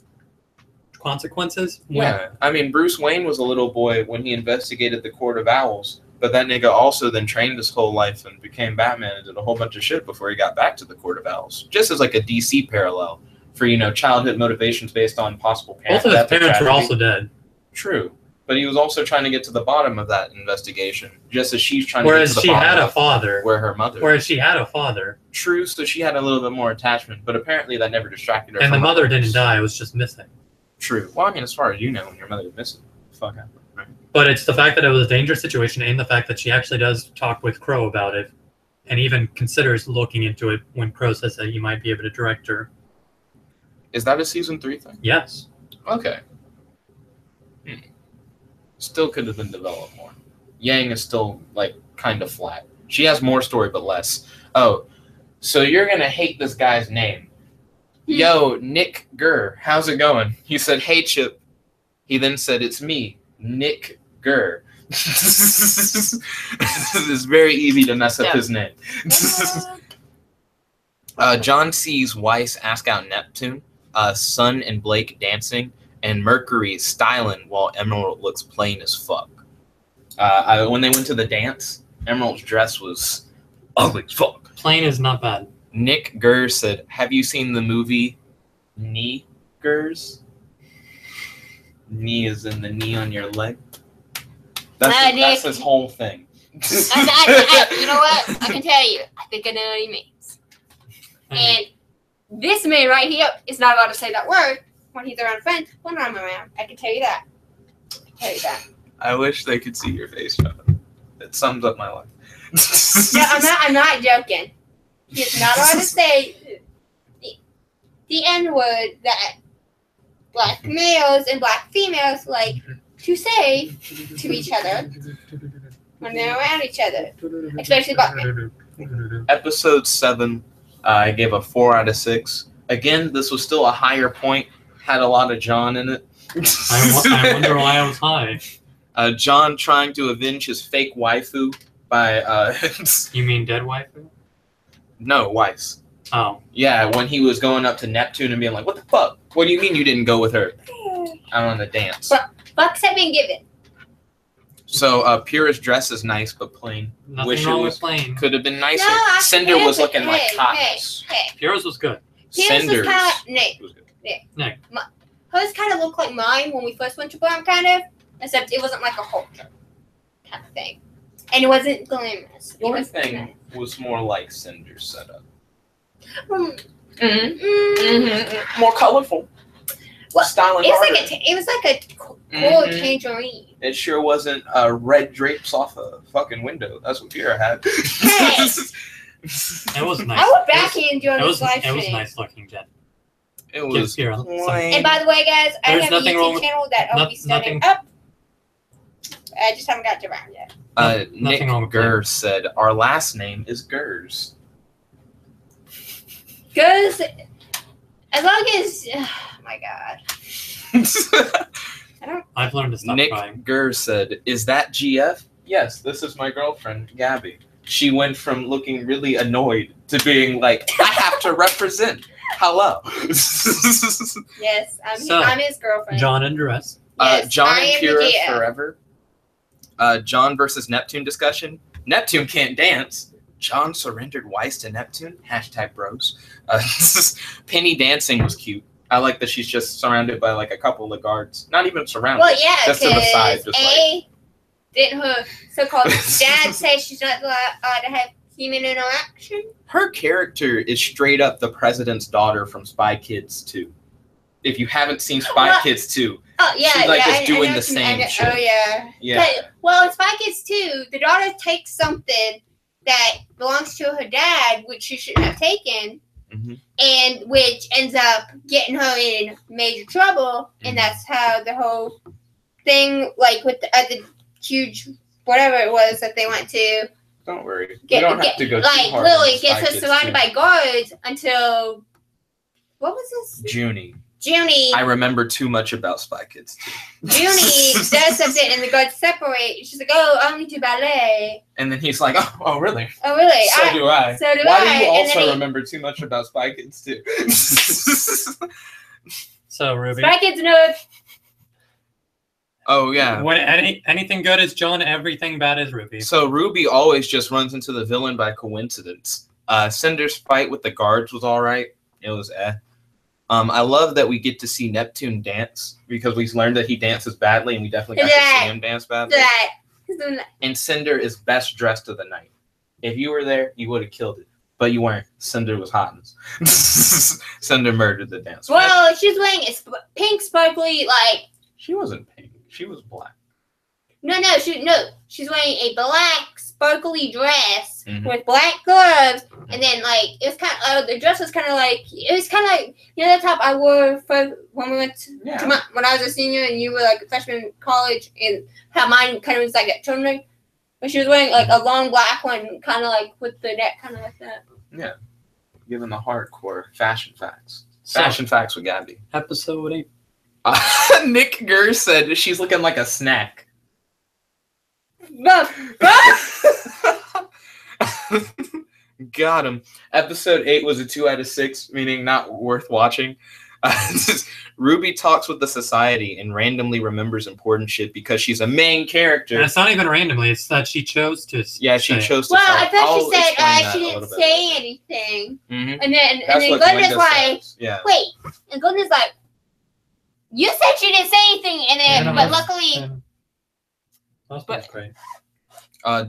consequences. Yeah. I mean, Bruce Wayne was a little boy when he investigated the Court of Owls. But that nigga also then trained his whole life and became Batman and did a whole bunch of shit before he got back to the Court of Owls. Just as like a DC parallel for, childhood motivations based on possible parents. Both of his parents were also dead. True. But he was also trying to get to the bottom of that investigation, just as she's trying to get to the bottom Whereas she had a father. Where her mother. Whereas she had a father. True, so she had a little bit more attachment, but apparently that never distracted her. And the mother didn't die, it was just missing. True. Well, I mean, as far as you know, when your mother is missing, fuck happened, right? But it's the fact that it was a dangerous situation and the fact that she actually does talk with Crow about it and even considers looking into it when Crow says that he might be able to direct her. Is that a season 3 thing? Yes. Okay. Still could have been developed more. Yang is still, like, kind of flat. She has more story, but less. Oh, so you're going to hate this guy's name. Yo, Nick Gurr, how's it going? He said, hey, Chip. He then said, it's me, Nick Gurr. It's very easy to mess up his name. John sees Weiss ask out Neptune, Sun and Blake dancing, and Mercury styling while Emerald looks plain as fuck. When they went to the dance, Emerald's dress was ugly as fuck. Plain is not bad. Nick Gurr said, have you seen the movie Knee Gurrs? Knee is in the knee on your leg. That's his whole thing. You know what? I can tell you. I think I know what he means. And this man right here is not allowed to say that word when he's around friends. When I'm around, I can tell you that. I wish they could see your face, John. It sums up my life. No, I'm not joking. He's not allowed to say the N-word that black males and black females like to say to each other when they're around each other, especially black men. Episode 7, I gave a 4 out of 6. Again, this was still a higher point. Had a lot of John in it. I wonder why I was high. John trying to avenge his fake waifu by... You mean dead waifu? No, Weiss. Oh. Yeah, when he was going up to Neptune and being like, what the fuck? What do you mean you didn't go with her out on the dance? Fucks have been given. So, Pyrrha's dress is nice but plain. Nothing Wish wrong it with plain. could have been nicer. No, Cinder was looking like cotton. Hey. Pyrrha's was good. Pyrrha's was kind of... Nick. Hers kind of looked like mine when we first went to prom, kind of. Except it wasn't like a halter kind of thing. And it wasn't glamorous. Your It was thing nice. was more like Cinder's setup. Mm-hmm. More colorful. Well, Styling it was harder. like it was like a cool Mhm. tangerine. It sure wasn't red drapes off a fucking window. That's what Kira had. Hey. It was nice. I would back in during It this was live it was stream. nice looking, Jen. It was Kira some- plain. And by the way, guys, I There's have a nothing wrong YouTube with- channel that I'll be starting up. I just haven't got to around yet. Nothing Nick wrong with Gers said, our last name is Gers. Because as long as, oh my God. I've learned to stop Nick crying. Gers said, is that GF? Yes, this is my girlfriend, Gabby. She went from looking really annoyed to being like, I have to represent. Hello. Yes, So, I'm his girlfriend. John and Dress. Yes, John I and am the Kira GF. forever. John versus Neptune discussion. Neptune can't dance. John surrendered Weiss to Neptune. # bros. Penny dancing was cute. I like that she's just surrounded by like a couple of guards. Not even surrounded. Well, yeah, just to the side. because Just didn't her so-called dad say she's not allowed to have human interaction? her character is straight up the president's daughter from Spy Kids 2. If you haven't seen Spy What? Kids 2, Oh yeah, She's, like, yeah. just I doing know the what you mean. same shit. Oh yeah. yeah. But, well, in Spy Kids 2, the daughter takes something that belongs to her dad, which she shouldn't have taken, Mhm. and which ends up getting her in major trouble, and Mhm. that's how the whole thing, like with the huge whatever it was that they went to, Don't worry. We don't have to go too like hard. literally on gets Spy her Kids surrounded 2. by guards until what was this? Junie. Junie. I remember too much about Spy Kids 2. Junie does something, and the guards separate. She's like, "Oh, I only do ballet." And then he's like, oh really? Oh, really? So do I. So do Why I. do you And then also he- remember too much about Spy Kids 2? So Ruby. Spy Kids nerd. Oh, yeah. When anything good is John, everything bad is Ruby. So Rwby always just runs into the villain by coincidence. Cinder's fight with the guards was all right. It was I love that we get to see Neptune dance because we've learned that he dances badly, and we definitely got to see him dance badly. That. And Cinder is best dressed of the night. If you were there, you would have killed it. But you weren't. Cinder was hotness. Cinder murdered the dance. Well, she's wearing a pink sparkly She wasn't pink. She was black. she's wearing a black sparkly dress Mhm. with black gloves, and then it was kind of the dress was kind of like the top I wore for when we went to when I was a senior and you were like a freshman in college, and how mine kind of was like that turtleneck, but she was wearing like a long black one, kind of like with the neck kind of like that. Yeah. Given the hardcore fashion facts. So- Fashion facts with Gabby. Episode 8. Nick Gers said she's looking like a snack. No, Got him. Episode 8 was a 2 out of 6, meaning not worth watching. Rwby talks with the society and randomly remembers important shit because she's a main character. And it's not even randomly, it's that she chose to. Yeah, she say it. chose to. well, talk. I thought I'll she said explain that she a didn't little bit say later. anything, Mhm. and then That's what Glenda's Glenda like, says. Yeah. wait, and Glenda's like, you said she didn't say anything, and then Yeah, but no, luckily. Yeah. That's great.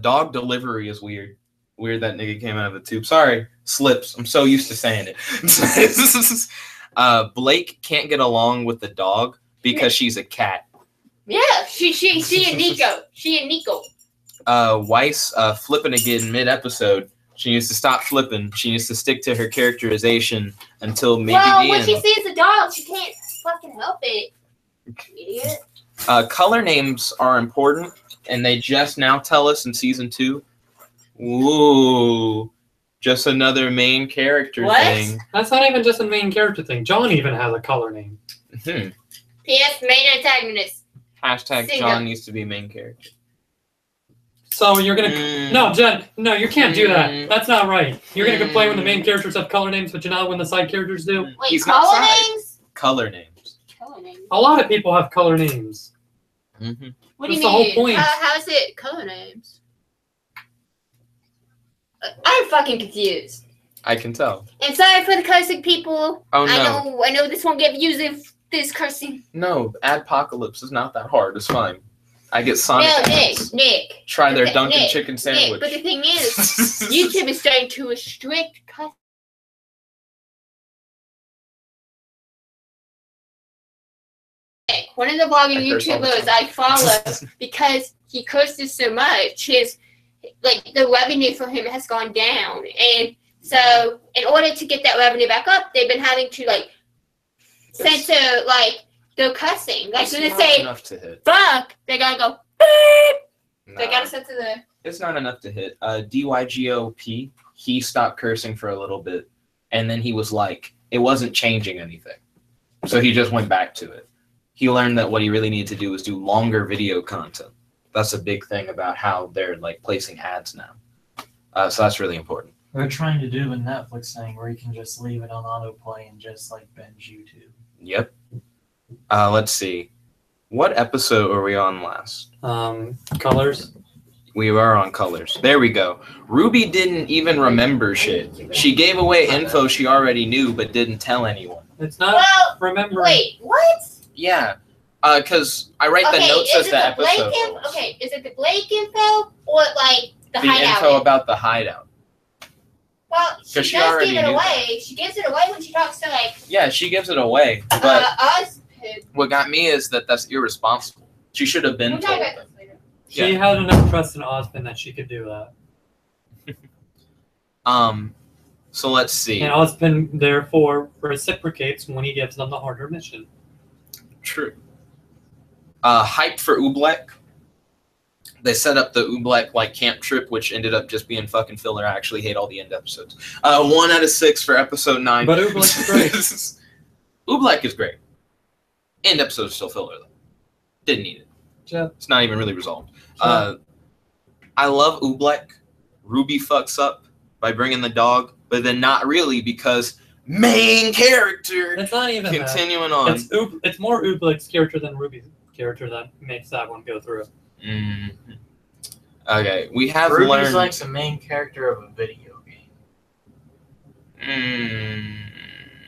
Dog delivery is weird. Weird that nigga came out of the tube. Sorry, slips. I'm so used to saying it. Blake can't get along with the dog because she's a cat. Yeah, she and Nico. She and Nico. Weiss flipping again mid-episode. She needs to stop flipping. She needs to stick to her characterization until maybe Well, the when end. she sees the dog, she can't fucking help it. Idiot. Color names are important, and they just now tell us in season 2. Ooh, just another main character What? thing. That's not even just a main character thing. John even has a color name. P.S. Main antagonist. Hashtag Singer. John needs to be main character. So you're gonna no, Jen, no, you can't do that. That's not right. You're gonna complain when the main characters have color names, but you're not when the side characters do. Wait, He's not color side. names? Color names. Color names. A lot of people have color names. Mm-hmm. What do you That's the whole mean? point. How is it color names? I'm fucking confused. I can tell. And sorry for the cursing people. Oh no. I know this won't get views if this cursing. No, Adpocalypse is not that hard. It's fine. I get Sonic. No, ads. Nick. Try their Dunkin' Nick, chicken Nick, sandwich. but the thing is, YouTube is starting to restrict cussing. One of the vlogging I curse all the YouTubers time. I follow, because he curses so much, the revenue for him has gone down. And so in order to get that revenue back up, they've been having to censor their cussing. Like when they say enough to hit. fuck, they gotta go beep. They Nah. gotta censor the It's not enough to hit. DYGOP, he stopped cursing for a little bit, and then he was like, it wasn't changing anything. So he just went back to it. He learned that what he really needed to do was do longer video content. That's a big thing about how they're placing ads now. So that's really important. They're trying to do a Netflix thing where you can just leave it on autoplay and just binge YouTube. Yep. Let's see. What episode were we on last? Colors. We were on Colors. There we go. Rwby didn't even remember shit. She gave away info she already knew but didn't tell anyone. It's not Well, remembering. wait, what? Yeah. Because I write the notes as the episode. Okay, is it the Blake info or the The hideout? info about the hideout. Well, she 'Cause she does already give it knew away. She gives it away when she talks to Yeah, she gives it away. But us. what got me is that's irresponsible. She should have been We'll talk told. about this later. She had enough trust in Osmond that she could do that. So let's see. And Osmond therefore reciprocates when he gives them the harder mission. True. Hype for Oobleck. They set up the Oobleck camp trip, which ended up just being fucking filler. I actually hate all the end episodes. 1 out of 6 for episode 9. But Oobleck's great. Oobleck is great. End episode is still filler though. Didn't need it. Yeah. It's not even really resolved. I love Oobleck. Rwby fucks up by bringing the dog, but then not really because main character. It's not even that. Continuing on. It's more Oobleck's character than Ruby's character that makes that one go through. Mm-hmm. Okay, we have Ruby's learned. the main character of a video game.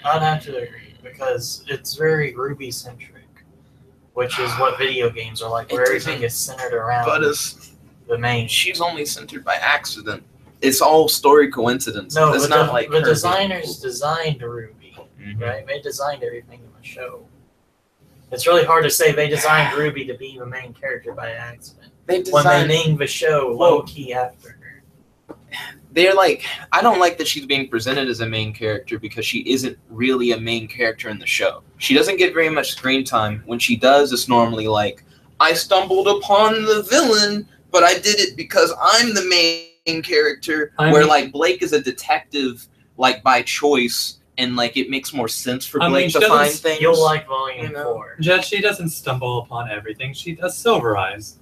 I'd have to agree because it's very Ruby centric, which is what video games are like, where everything is centered around But the main. she's only centered by accident. It's all story coincidence. No, it's but not like the her designers designed Rwby, being- right? They designed everything in the show. It's really hard to say they designed Rwby to be the main character by accident They when they designed. named the show low key after her. They're I don't like that she's being presented as a main character because she isn't really a main character in the show. She doesn't get very much screen time. When she does, it's normally I stumbled upon the villain, but I did it because I'm the main character. Where Blake is a detective, by choice, and it makes more sense for Blake to find things. You'll like Volume 4. Just she doesn't stumble upon everything. She does Silver Eyes.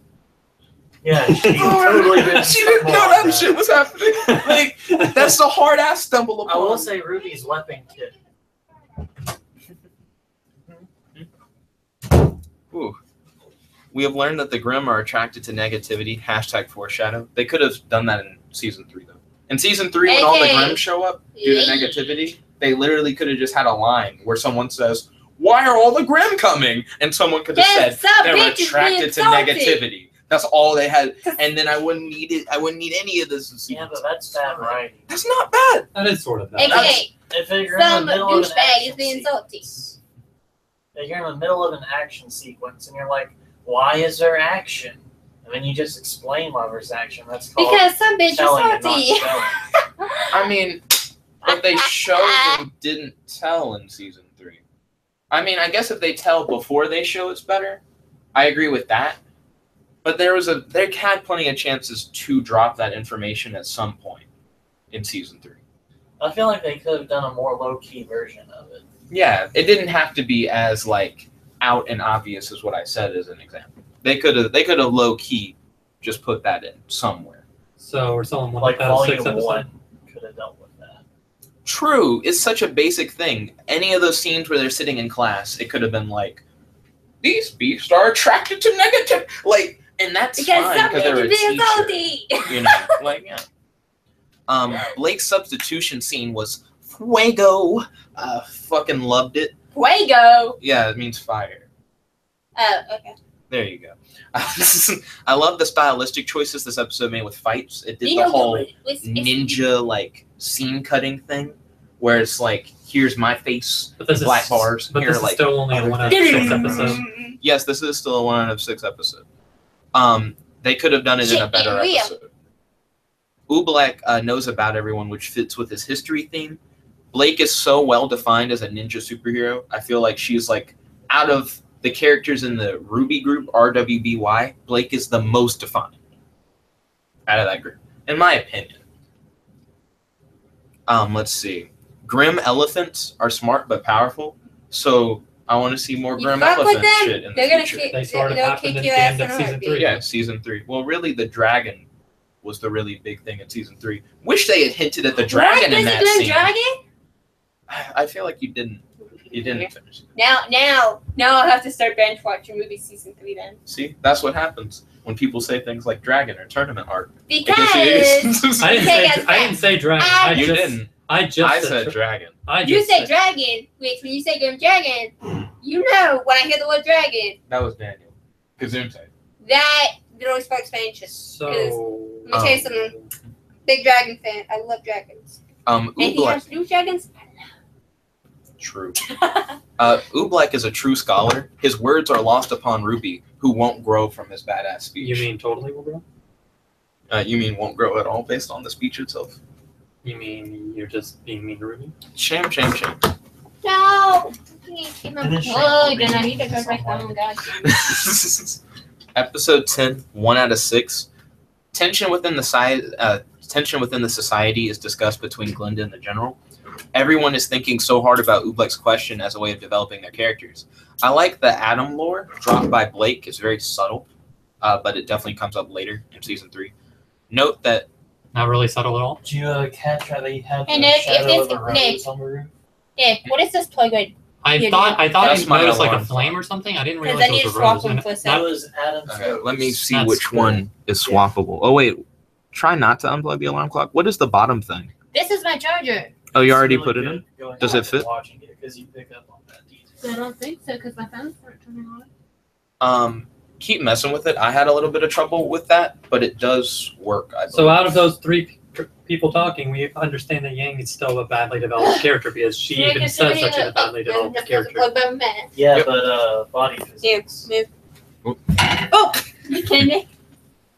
Yeah, she totally didn't. She didn't know that shit was happening. That's a hard ass stumble upon. I will say Ruby's weapon kit. Ooh. We have learned that the Grimm are attracted to negativity. #foreshadow. They could have done that in season 3 though. In season 3, when all the Grimm show up due to negativity, they literally could have just had a line where someone says, "Why are all the Grimm coming?" And someone could have said they're attracted to negativity. That's all they had, and then I wouldn't need it. I wouldn't need any of this. In season Yeah, but that's bad writing. That's not bad. That is sort of that. AKA, If you're in the some middle of an douchebag is action being salty. sequence, if you're in the middle of an action sequence and you're like, "Why is there action?" And then you just explain why there's action. That's called Because some bitch is telling and not salty. showing. I mean, but they showed and didn't tell in season 3. I mean, I guess if they tell before they show, it's better. I agree with that. But they had plenty of chances to drop that information at some point in season 3. I feel like they could have done a more low-key version of it. Yeah, it didn't have to be as out and obvious as what I said as an example. They could have low key just put that in somewhere. So, or someone Like that a 6 Volume episode. 1 could have dealt with that. True, it's such a basic thing. Any of those scenes where they're sitting in class, it could have been these beasts are attracted to negative, and that's Because fine some because they're a bitch is being teacher. salty. Yeah. Blake's substitution scene was fuego. Fucking loved it. Fuego. Yeah, it means fire. Oh, okay. There you go. I love the stylistic choices this episode made with fights. It did You the know whole what? ninja like scene cutting thing, where it's like, here's my face, But this black is, bars. But Here, this is like, still only a other 1 out of 6 episode. yes, this is still a 1 out of 6 episode. They could have done it in a better Shit, episode. Oobleck knows about everyone, which fits with his history theme. Blake is so well defined as a ninja superhero. I feel like she's like, out of the characters in the Rwby group, RWBY, Blake is the most defined out of that group, in my opinion. Let's see. Grim elephants are smart but powerful, so I want to see more You grim fuck with elephant them, shit in the they're gonna future. kick- They sort of They'll happened kick at your the ass end in of a season heartbeat. 3. Yeah, season 3. Well, really, the dragon was the really big thing in season 3. Wish they had hinted at the dragon in that scene. Dragon? I feel like you didn't finish it. Now I'll have to start binge watching Rwby season 3 then. See, that's what happens when people say things like dragon or tournament art. Because I didn't say dragon. You didn't. I said dragon. you say dragon, which when you say Grim Dragon, you know when I hear the word dragon, That was Daniel. Gesundheit. that literally sparks my interest. So, Let me tell you something. Big dragon fan. I love dragons. And he Oobleck. has new dragons. True. Oobleck is a true scholar. His words are lost upon Rwby, who won't grow from his badass speech. you mean totally will grow? You mean won't grow at all based on the speech itself? You mean you're just being mean to Rwby? Shame. No! I can't keep my Finish plug, it. and I need to go back home, God. Episode 10, 1 out of 6. Tension within the society is discussed between Glinda and the General. Everyone is thinking so hard about Oobleck's question as a way of developing their characters. I like the Adam lore dropped by Blake. It's very subtle, but it definitely comes up later in season 3. Note that Not really subtle at all. Did you catch how they had Hey, the Nick, if shadow this- of the Nick. rose on the roof? Yeah, what is this plug right? I Yeah, thought That's I my noticed like a alarm flame clock. or something. I didn't Because realize I need it to was a swap rose. them And for a That second. was Adam's Okay, rose. let me see That's which cool. one is swappable. Oh wait, try not to unplug the alarm clock. What is the bottom thing? This is my charger. Oh, you It's already really put it good in? going Does back it fit? and watching it because you pick up on that detail. I don't think so, because my phone's not turning on. Keep messing with it. I had a little bit of trouble with that, but it does work. I So believe. out of those 3 people talking, we understand that Yang is still a badly developed character because she even says that she's a badly developed character. Yeah, Yep. but body Here, physics. move. Oop. Oh! You kidding me?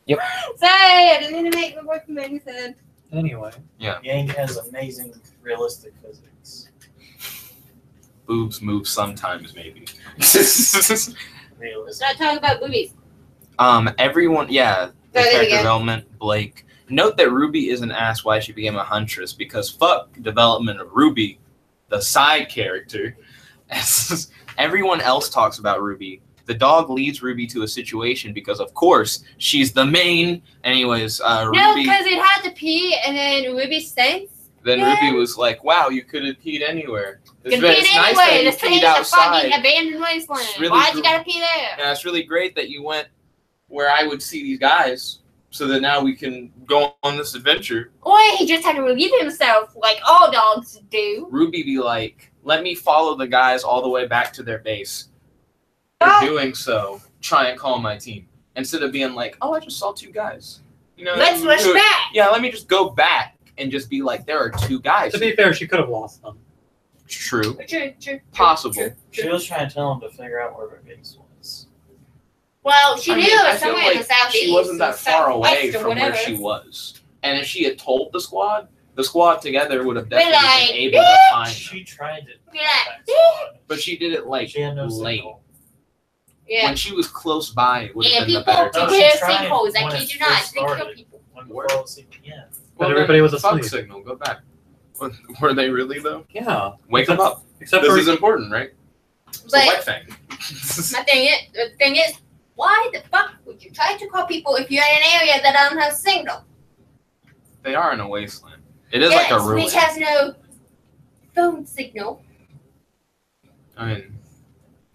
Yep. Sorry, I didn't mean to make the work from anything. Anyway, Yang has amazing realistic physics. Boobs move sometimes, maybe. Let's Realistic. not talk about movies. Everyone, yeah. The Oh, there we character go. development, Blake. Note that Rwby isn't asked why she became a huntress because fuck development of Rwby, the side character. Everyone else talks about Rwby. The dog leads Rwby to a situation because, of course, she's the main. Anyways, No, Rwby. because it had to pee, and then Rwby stinks. Then Yeah. Rwby was like, "Wow, you could have peed anywhere. You can It's pee nice anyway. that you This thing peed is a outside. fucking abandoned wasteland. It's really Why'd cool. you gotta pee there? Yeah, it's really great that you went where I would see these guys, so that now we can go on this adventure." Or he just had to relieve himself, like all dogs do. Rwby be like, "Let me follow the guys all the way back to their base. Ah. For doing so, try and call my team." Instead of being like, "Oh, I just saw 2 guys." You know, Let's rush do it. back. Yeah, let me just go back and just be like, "There are 2 guys." to be fair, she could have lost them. True. True. Possible. She was trying to tell him to figure out where their base was. Well, she I knew mean, it I was feel somewhere in the like southeast. she wasn't that or far away southwest or from where whatever. she was. And if she had told the squad together would have definitely like, been able to find them. She tried to. Be like, backslide. But she did it like She had no late. signal. Yeah. When she was close by, it would Yeah, have been the people better take time. she care of tried sinkholes. I when kid it you not. first They kill started. people. When Where? we fell asleep, yeah. But everybody was fuck asleep. signal. Go back. Were they really though? Yeah. Wake them up. Except This for is important, right? It's a But white thing. the thing is, why the fuck would you try to call people if you're in an area that doesn't have signal? They are in a wasteland. It is like a ruin. Which has no phone signal. I mean,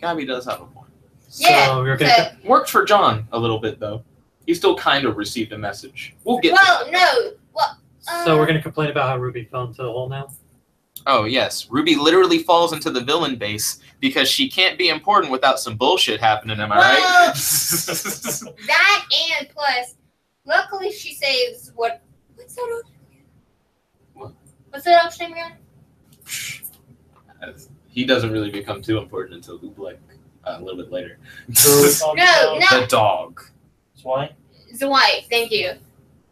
Gabby does have a point. so Yeah, you're gonna Worked for John a little bit though. He still kind of received a message. We'll get. Well, to no. Well, so we're gonna complain about how Rwby fell into the hole now. Oh, yes. Rwby literally falls into the villain base because she can't be important without some bullshit happening, am I Well, right? that and plus, luckily she saves what's that old? What? What's that old name again? He doesn't really become too important until Oobleck a little bit later. No. The dog. Dwight? Dwight, thank you.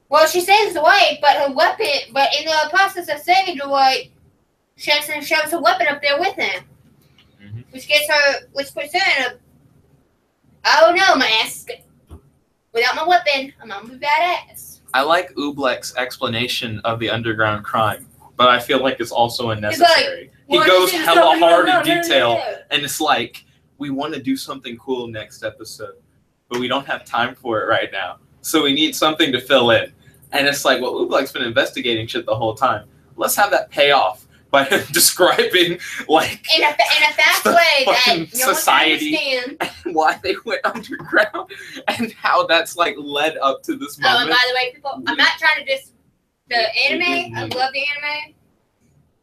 Well, she saves Dwight, but her weapon, but in the process of saving Dwight, she accidentally shoves her weapon up there with him. Mm-hmm. Which puts her in a, oh no, my ass is without my weapon, I'm a badass. I like Oobleck's explanation of the underground crime, but I feel like it's also unnecessary. He goes hella hard in detail, and it's like, we want to do something cool next episode, but we don't have time for it right now. So we need something to fill in. And it's like, well, Oobleck's been investigating shit the whole time. Let's have that pay off by him describing, like, in a fast way that no society one can understand. why they went underground and how that's like led up to this Oh, and moment. by the way, people, I'm not trying to diss the anime. I love the anime.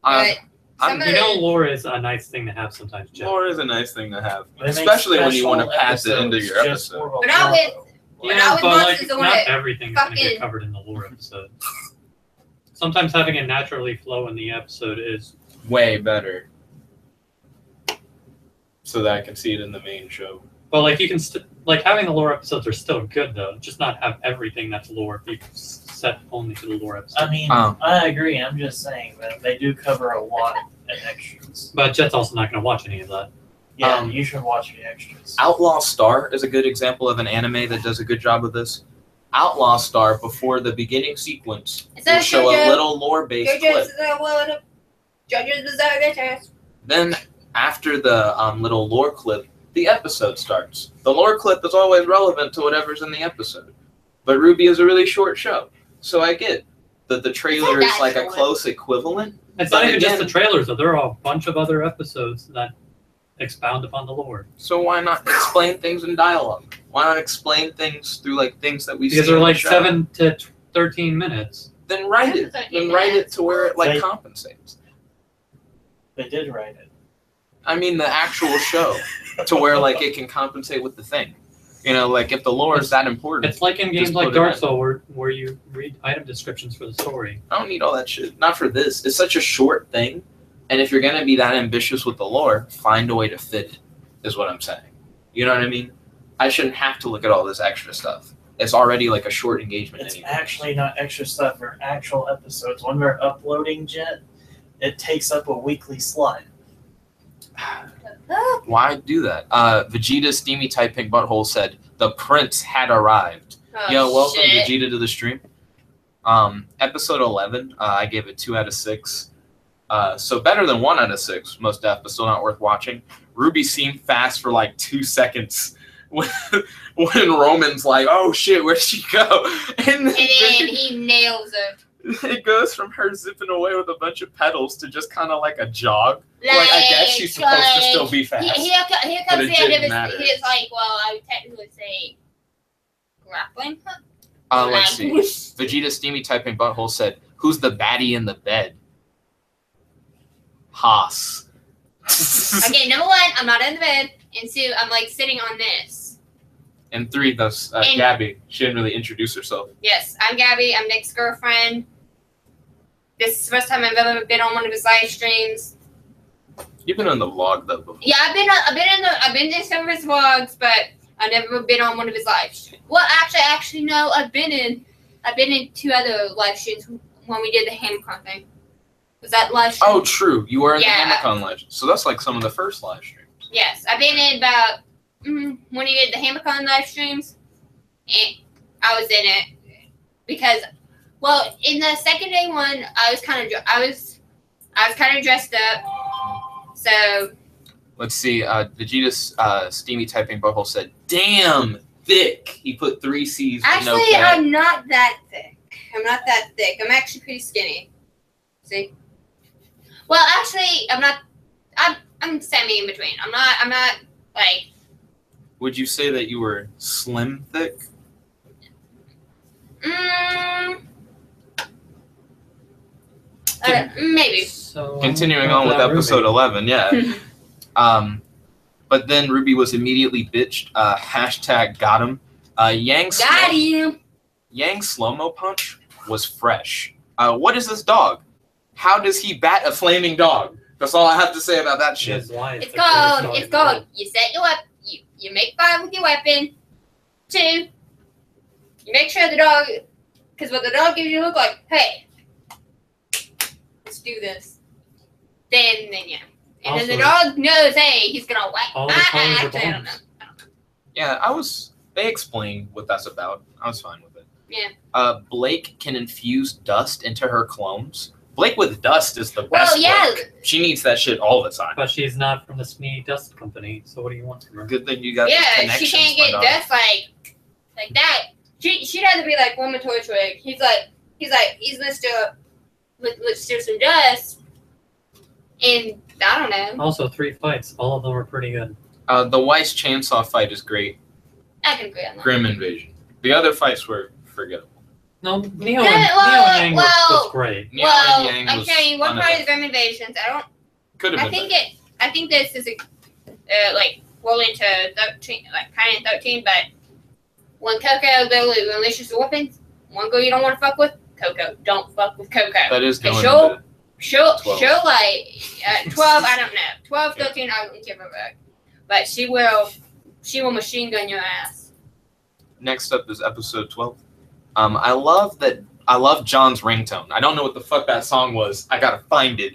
But some of You know, lore is a nice thing to have sometimes, Jeff. lore is a nice thing to have, They make especially when you want to special pass it into your episodes just episode. for But not with- Yeah, was but once like, is the one not that everything's going to fucking- get covered in the lore episode. Sometimes having it naturally flow in the episode is Way better, so that I can see it in the main show. But like you can like having the lore episodes are still good though. Just not have everything that's lore be set only to the lore episode. I mean, I agree. I'm just saying that they do cover a lot of extras. But Jet's also not going to watch any of that. Yeah, you should watch the extras. Outlaw Star is a good example of an anime that does a good job of this. Outlaw Star, before the beginning sequence, will show a little lore-based clip. Then, after the little lore clip, the episode starts. The lore clip is always relevant to whatever's in the episode. But Rwby is a really short show, so I get that the trailer is like a close equivalent. It's not even just the trailers though. There are a bunch of other episodes that expound upon the lore. So why not explain things in dialogue? Why not explain things through like things that we see? Because they're in like the show? 7 to 13 minutes. Then write it. Then write it to where it like They- compensates. They did write it. I mean the actual show, to where like it can compensate with the thing. You know, like if the lore is that important, It's like in games Just like put it Dark in. Souls where you read item descriptions for the story. I don't need all that shit. Not for this. It's such a short thing, and if you're gonna be that ambitious with the lore, find a way to fit it. Is what I'm saying. You know what I mean? I shouldn't have to look at all this extra stuff. It's already like a short engagement. It's anyway. actually not extra stuff for actual episodes. When they're uploading Jet, it takes up a weekly slot. Why do that? Vegeta's steamy type pink butthole said the prince had arrived. Yo, welcome Vegeta to the stream. Episode 11, I gave it 2 out of 6. So better than 1 out of 6, most def, but still not worth watching. Rwby seemed fast for like 2 seconds when Roman's like, oh shit, where'd she go? And then he nails it. It goes from her zipping away with a bunch of pedals to just kind of like a jog. Like, I guess she's supposed to still be fast. Here but comes it the end didn't of matter. his like, well, I would technically say grappling hook. Let's see. Vegeta Steamy Typing Butthole said, who's the baddie in the bed? Haas. Okay, number 1, I'm not in the bed, and 2, I'm like sitting on this. And 3, thus And- Gabby. She didn't really introduce herself. Yes, I'm Gabby. I'm Nick's girlfriend. This is the first time I've ever been on one of his live streams. You've been on the vlog though before. Yeah, I've been in some of his vlogs, but I've never been on one of his live streams. Well, actually, no. I've been in 2 other live streams when we did the HamCon thing. Was that live stream? Oh, true. You were in Yeah. the HamaCon live. So that's like some of the first live streams. Yes, I've been in about when he did the HamCon live streams. And I was in it because, well, in the second day one, I was kind of dressed up. So Let's see. Vegeta's Steamy Typing Butthole said, damn, thick. He put 3 C's with no actually, K. I'm not that thick. I'm actually pretty skinny. See? Well, actually, I'm not. I'm semi in between. I'm not like. Would you say that you were slim thick? Maybe. So Continuing on with episode 11, yeah. But then Rwby was immediately bitched. Hashtag got him. Yang's slow-mo punch was fresh. What is this dog? How does he bat a flaming dog? That's all I have to say about that shit. It's called. You set your weapon. You make fire with your weapon. 2. You make sure the dog, because what the dog gives you look like, hey, let's do this. Then yeah. And Also, then the dog knows, hey, he's gonna whack. all the colors are Actually, I don't know. bones. Yeah, they explained what that's about. I was fine with it. Yeah. Blake can infuse dust into her clones. Blake with dust is the best. Well, yeah. Blake. She needs that shit all the time. But she's not from the Smee Dust Company, so what do you want from her? Good thing you got. Yeah, she can't get dust like that. She'd have to be like Woman Toy Twig. He's gonna steal some dust, and I don't know. Also, 3 fights. All of them were pretty good. The Weiss chainsaw fight is great. I can agree on that. Grim Invasion. The other fights were forgettable. No, Neo Yeah, and Yang well, was great. Neo Well, and Yang I'm was telling you, one part of the uneventful. Grim Invasions, Could have I been think I think this is like well into 13, like kind of 13, but when Coco literally unleashes the weapons, one girl you don't want to fuck with, Coco. Don't fuck with Coco. That is going she'll- into She'll 12. like 12. I don't know. 12, 13. I don't give a fuck. But she will machine gun your ass. Next up is episode 12. I love John's ringtone. I don't know what the fuck that song was. I gotta find it.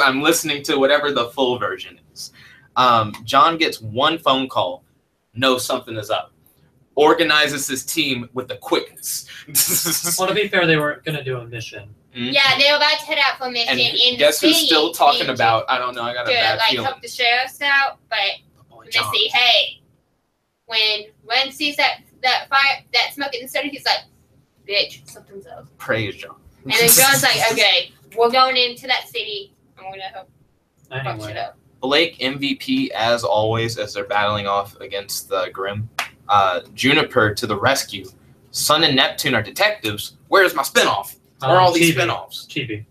I'm listening to whatever the full version is. John gets one phone call, knows something is up. Organizes his team with the quickness. Well, to be fair, they were going to do a mission. Yeah, they were about to head out for a mission And in guess the who's city. still talking about? I don't know. I got a to bad like feeling. help the sheriffs out, but Boy, they John. see, hey, when Ren sees that fire, that smoke in the city, he's like, bitch, something's up. Praise John. And then John's like, okay, we're going into that city, and we're gonna help fuck shit Anyway, up. Blake MVP as always as they're battling off against the Grim. Juniper to the rescue. Sun and Neptune are detectives. Where's my spinoff? Where are all these Chibi. spinoffs? Chibi.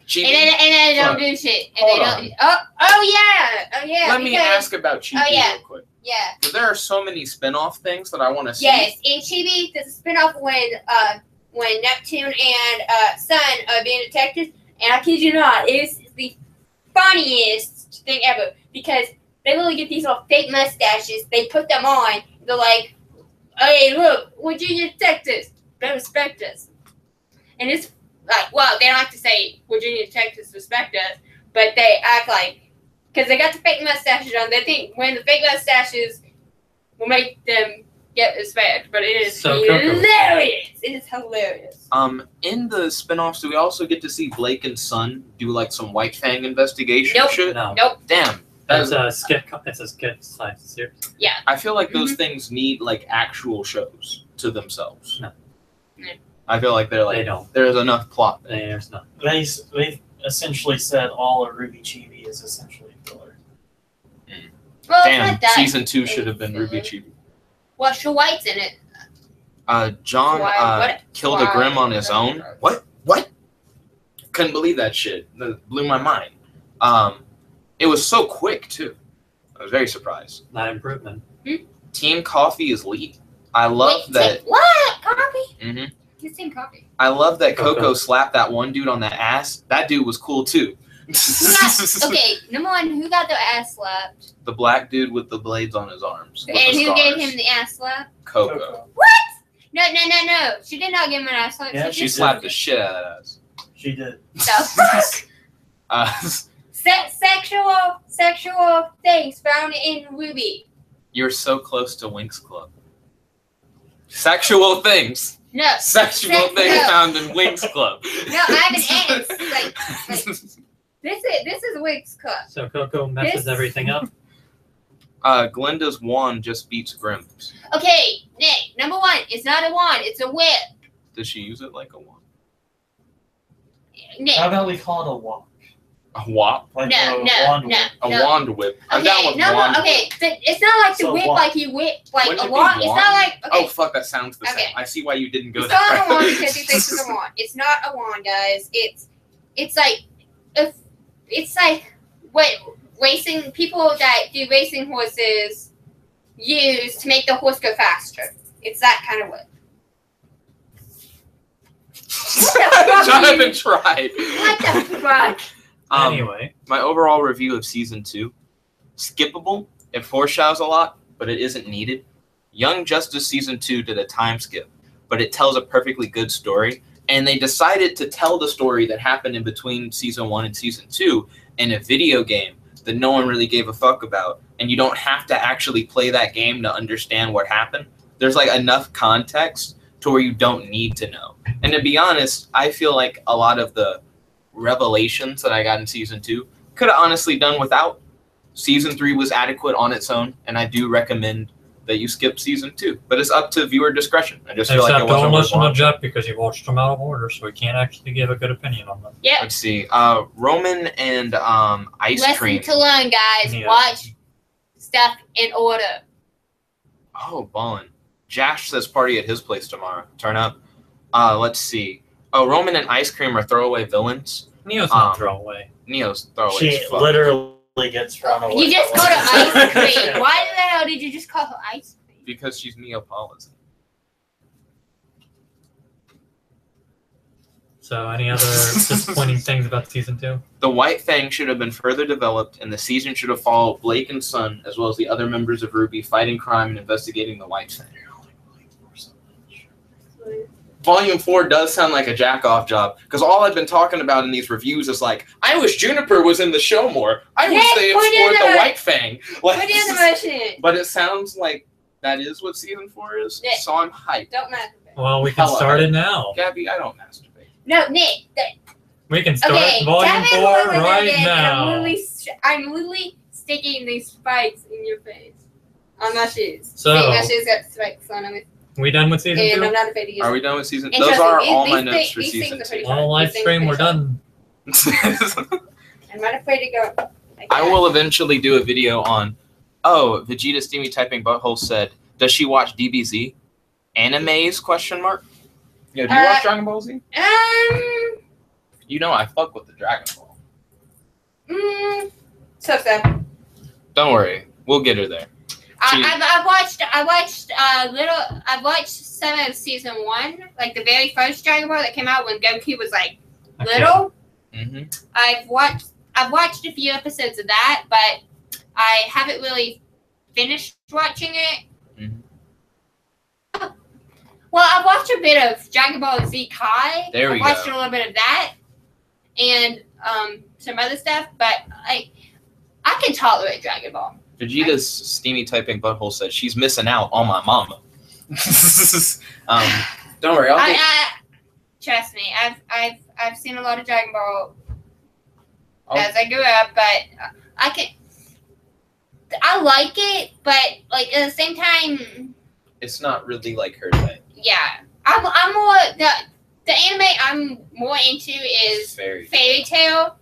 Chibi? And then they don't Look, do shit. And hold they on. don't. Oh yeah. Let me ask about Chibi yeah. real quick. Yeah. Because there are so many spin-off things that I want to see. Yes, in Chibi, there's a spinoff when Neptune and Sun are being detectives, and I kid you not, it's the funniest thing ever because they literally get these little fake mustaches. They put them on. They're like, "Hey, look, we're junior detectives. They respect us." And it's like, well, they don't have to say we're junior detectives respect us, but they act like because they got the fake mustaches on. They think when the fake mustaches will make them get respect, but it is So Coco. hilarious. It is hilarious. In the spin-offs, do we also get to see Blake and Sun do like some White Fang investigation Nope. shit? No. Nope. Damn. It's a skit. It's a skit side series. I feel like those things need like actual shows to themselves. No. No. I feel like they're They like don't. there's enough plot. There's not. They essentially said all of Rwby Chibi is essentially filler. Well, it's Damn, not that. season 2 should have been Rwby Chibi. Well, White's in it. John Why- killed a why- Grim on his own. What? Couldn't believe that shit. That blew my mind. It was so quick too. I was very surprised. Not improvement. Team Coffee is lead. I love Wait, that. what? Coffee? Mhm. Who's in coffee? I love that Coco Coco. slapped that one dude on the ass. That dude was cool too. Okay, number one, who got their ass slapped? The black dude with the blades on his arms. with And the who gave scars. him the ass slap? Coco. No. She did not give him an ass slap. Yeah, she She just slapped the shit out of that ass. She did. the fuck? Sexual things found in Rwby. You're so close to Winx Club. Sexual things. No. Sexual things no. found in Winx Club. No, I have an S. This is Wig's Club. So Coco messes This- everything up. Glenda's wand just beats Grimm's. Okay, Nick. Number one, it's not a wand. It's a whip. Does she use it like a wand? Nick. How about we call it a walk? A wop? Like No, a no, wand no. whip. A wand whip. I'm down Okay, with no, wand okay. whip. So it's not like the So whip, wand. like you whip, like Wouldn't a it be wand. It's wand? not like okay. Oh, fuck, that sounds the Okay. same. I see why you didn't go It's there. not a wand because he thinks it's a wand. It's not a wand, guys. it's like what racing people that do racing horses use to make the horse go faster. It's that kind of what. Jonathan tried. What the fuck? Anyway, my overall review of season 2: skippable. It foreshadows a lot, but it isn't needed. Young Justice season 2 did a time skip, but it tells a perfectly good story. And they decided to tell the story that happened in between season 1 and season 2 in a video game that no one really gave a fuck about. And you don't have to actually play that game to understand what happened. There's like enough context to where you don't need to know. And to be honest, I feel like a lot of the revelations that I got in season 2 could have honestly done without. Season 3 was adequate on its own, and I do recommend that you skip season 2. But it's up to viewer discretion. I just feel like it except wasn't don't worth listen to watching. Jeff because you watched them out of order, so we can't actually give a good opinion on them. Yep. Let's see. Roman and Ice Lesson Cream. to learn, guys. Yeah. Watch stuff in order. Oh, ballin'. Jash says party at his place tomorrow. Turn up. Let's see. Oh, Roman and Ice Cream are throwaway villains. Neo's not throwaway. Neo's throwaway She as fuck. literally gets thrown away. You just called her ice cream. Why the hell did you just call her ice cream? Because she's Neapolitan. So, any other disappointing things about season 2? The White Fang should have been further developed, and the season should have followed Blake and Son, as well as the other members of Rwby, fighting crime and investigating the White Fang. Volume 4 does sound like a jack-off job, because all I've been talking about in these reviews is like, I wish Juniper was in the show more. I wish Yes, they put in explored the the- White Fang. Like, Put in the motion. but it sounds like that is what season 4 is, Yeah. so I'm hyped. Don't masturbate. Well, we can Hello. start it now. Gabby, I don't masturbate. No, Nick. We can start Okay, volume Gavin 4 went over right again, and now. I'm literally sticking these spikes in your face on my shoes. So- See, my shoes got spikes on them, We done with season and 2? I'm not afraid to use Are them. we done with season? And Those trust are me, all these my notes for these season things are pretty 2. fun. Well, live These things stream, are we're pretty fun. done. I'm not afraid to go. I will eventually do a video on. Oh, Vegeta Steamy Typing Butthole said, "Does she watch DBZ? Animes? Question mark. Yeah, do you watch Dragon Ball Z? You know I fuck with the Dragon Ball. So. Don't worry, we'll get her there. I've watched some of season 1, like the very first Dragon Ball that came out when Goku was like little. Mm-hmm. I've watched a few episodes of that, but I haven't really finished watching it. Mhm. Well, I've watched a bit of Dragon Ball Z Kai. There we I've watched go. a little bit of that, and some other stuff. But I can tolerate Dragon Ball. Vegeta's Steamy Typing Butthole said she's missing out on my mama. Don't worry, I'll get. Trust me, I've seen a lot of Dragon Ball I'll- as I grew up, but I like it, but like at the same time, It's not really like her thing. yeah, I'm more the anime I'm more into is Very. Fairy Tail,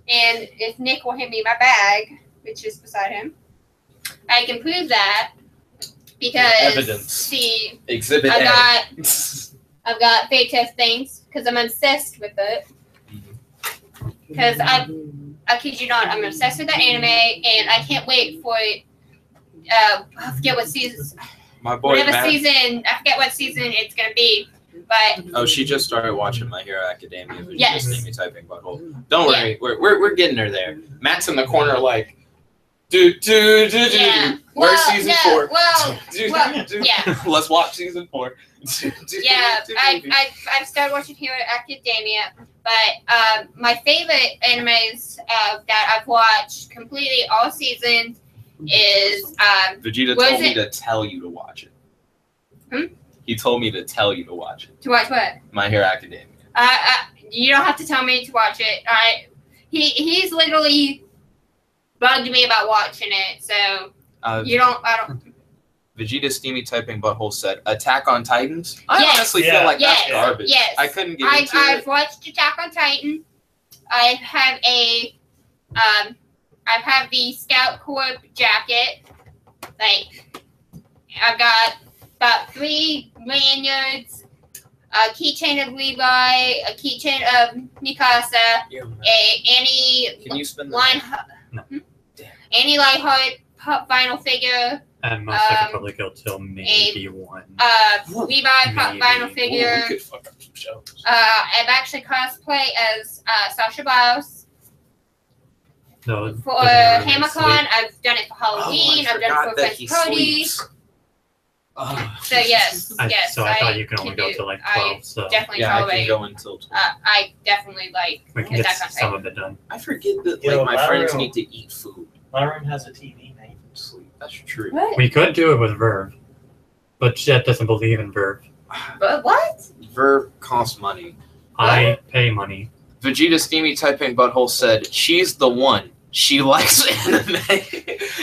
and if Nick will hand me my bag, which is beside him, I can prove that because Evidence. see, Exhibit I've A. got Fairy Tail things because I'm obsessed with it. Because I kid you not, I'm obsessed with that anime, and I can't wait for it. I forget what season. My boy Whatever Matt. season, I forget what season it's gonna be, but Oh, she just started watching My Hero Academia. Vegeta Yes. Steamy Typing Butthole. Don't worry, we're getting her there. Matt's in the corner like, do. yeah. Where's season 4? Well, Do, well, do. yeah. Let's watch season 4. yeah. I've started watching Hero Academia, but my favorite animes that I've watched completely all seasons is Vegeta What told is me it? to tell you to watch it. Hmm? He told me to tell you to watch it. to watch what? My Hero Academia. You don't have to tell me to watch it. He's literally bugged me about watching it, so I don't. Vegeta Steamy Typing Butthole said, Attack on Titans? I Yes. honestly Yeah. feel like Yes. that's garbage. Yes. I couldn't get into I've it. watched Attack on Titan. I have the Scout Corps jacket. Like, I've got about 3 lanyards. a keychain of Rwby, a keychain of Mikasa, Yeah. any Can you spend the line, No. any Lightheart vinyl figure, At most, I could probably go till maybe one. Rwby vinyl we figure. could fuck up some shows. I've actually cosplay as Sasha Bios. No, For doesn't really HammerCon, sleep. I've done it for Halloween. I've done it for French Produce. So yes, yes. So I thought you could only go till like 12. So Definitely Yeah, I can tolerate. go until 12. I definitely like. we can get get that kind of some thing. of it done. I forget that Yo, my friends Mario. need to eat food. My room has a TV, mate. Sleep. That's true. What? We could do it with Verve, but Jet doesn't believe in Verve. But what? Verve costs money. I pay money. Vegeta Steamy Typing Butthole said, "She's the one. She likes anime."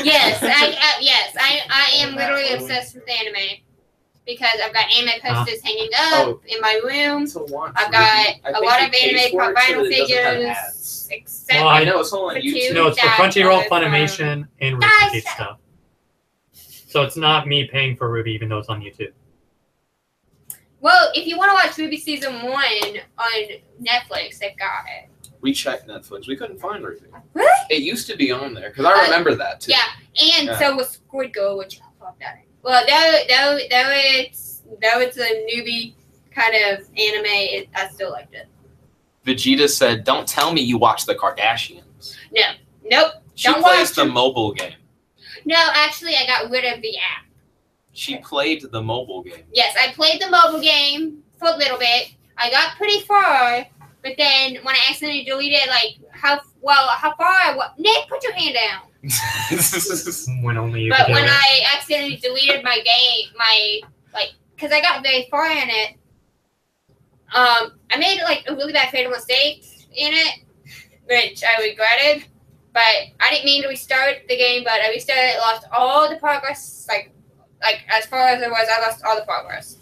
Yes, I am literally obsessed with anime because I've got anime posters hanging up in my room. I've got a lot of anime vinyl figures, except Well, I know it's all on for YouTube. two. No, it's for That Crunchyroll, was, Funimation, and Guys, Rooster Teeth stuff. So it's not me paying for Rwby, even though it's on YouTube. well, if you want to watch Rwby season 1 on Netflix, they've got it. We checked Netflix. We couldn't find Rwby. Really? It used to be on there because I remember that too. Yeah, and Yeah. so was Squid Girl, which I love that. Well, though it's a newbie kind of anime, I still liked it. Vegeta said, "Don't tell me you watch the Kardashians." Nope. She Don't plays watch the them. mobile game. No, actually, I got rid of the app. She played the mobile game. Yes, I played the mobile game for a little bit. I got pretty far, but then when I accidentally deleted, how far? Nick, put your hand down. When only you But could do when it. I accidentally deleted my game, because I got very far in it, I made a really bad fatal mistake in it, which I regretted. But I didn't mean to restart the game, but I restarted it, lost all the progress. Like as far as it was, I lost all the progress.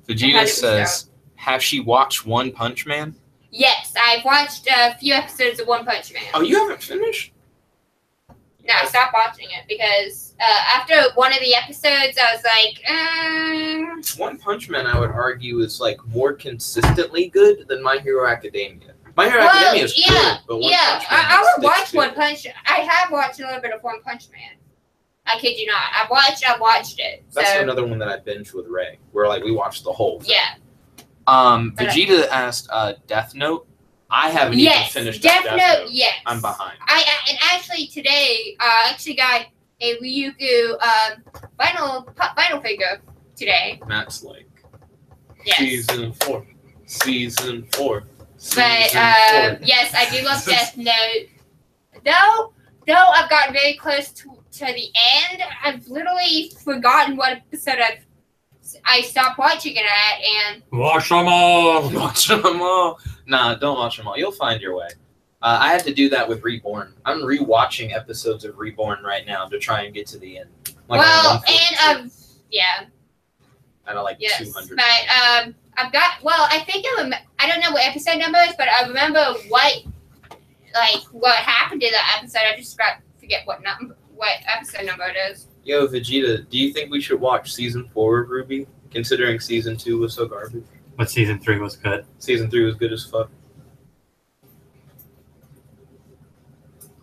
Vegeta says, "Have she watched One Punch Man?" Yes, I've watched a few episodes of One Punch Man. Oh, you haven't finished? No, I stopped watching it because after one of the episodes, I was like, One Punch Man, I would argue, is more consistently good than My Hero Academia. My Hero Academia is good, but One Punch Man I would sticks watch to One it. Punch. I have watched a little bit of One Punch Man. I kid you not. I watched it. That's So another one that I binged with Ray, where we watched the whole thing. yeah. Vegeta asked, Death Note. I haven't even Yes, finished Death Death Note. Yes. I'm behind. And actually today, I actually got a Ryugu vinyl figure today. Matt's like, Yes. Season 4. Season 4. But yes, I do love Death Note. Though I've gotten very close to the end, I've literally forgotten what episode I stopped watching it at, and Watch them all! Watch them all. Nah, don't watch them all. You'll find your way. I had to do that with Reborn. I'm rewatching episodes of Reborn right now to try and get to the end. yeah, Out of yes. 200. But I've got. Well, I think I don't know what episode number is, but I remember what happened in that episode. I just forget what episode number it is. Yo, Vegeta, do you think we should watch Season 4 of Rwby, considering Season 2 was so garbage? But Season 3 was good. Season 3 was good as fuck.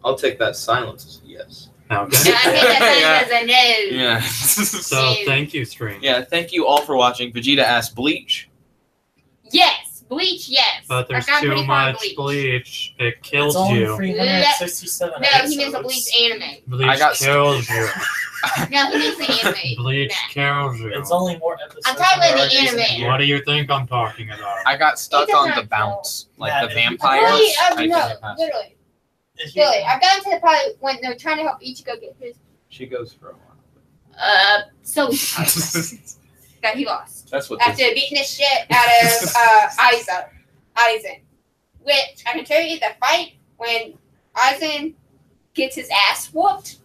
I'll take that silence as a yes. Okay. I think that's a no. Yeah. So thank you, stream. Yeah, thank you all for watching. Vegeta asked Bleach. Yes, Bleach. Yes. But there's I've gotten too pretty far in much bleach. It It's kills only you. 367 No, episodes. he means a Bleach anime. Bleach I got kills you. No, he means the anime. Bleach Nah. kills you. It's only more episodes. I'm talking than about there the are days in a anime. year. What do you think I'm talking about? I got stuck It on doesn't the bounce, Yeah, the it- vampires. Really, I couldn't no, get past it. literally. If you- Really, I've gotten to the part when they're trying to help Ichigo get his. She goes for a while. So that he lost That's what after this beating the shit out of Aizen. Which I can tell you, the fight when Aizen gets his ass whooped.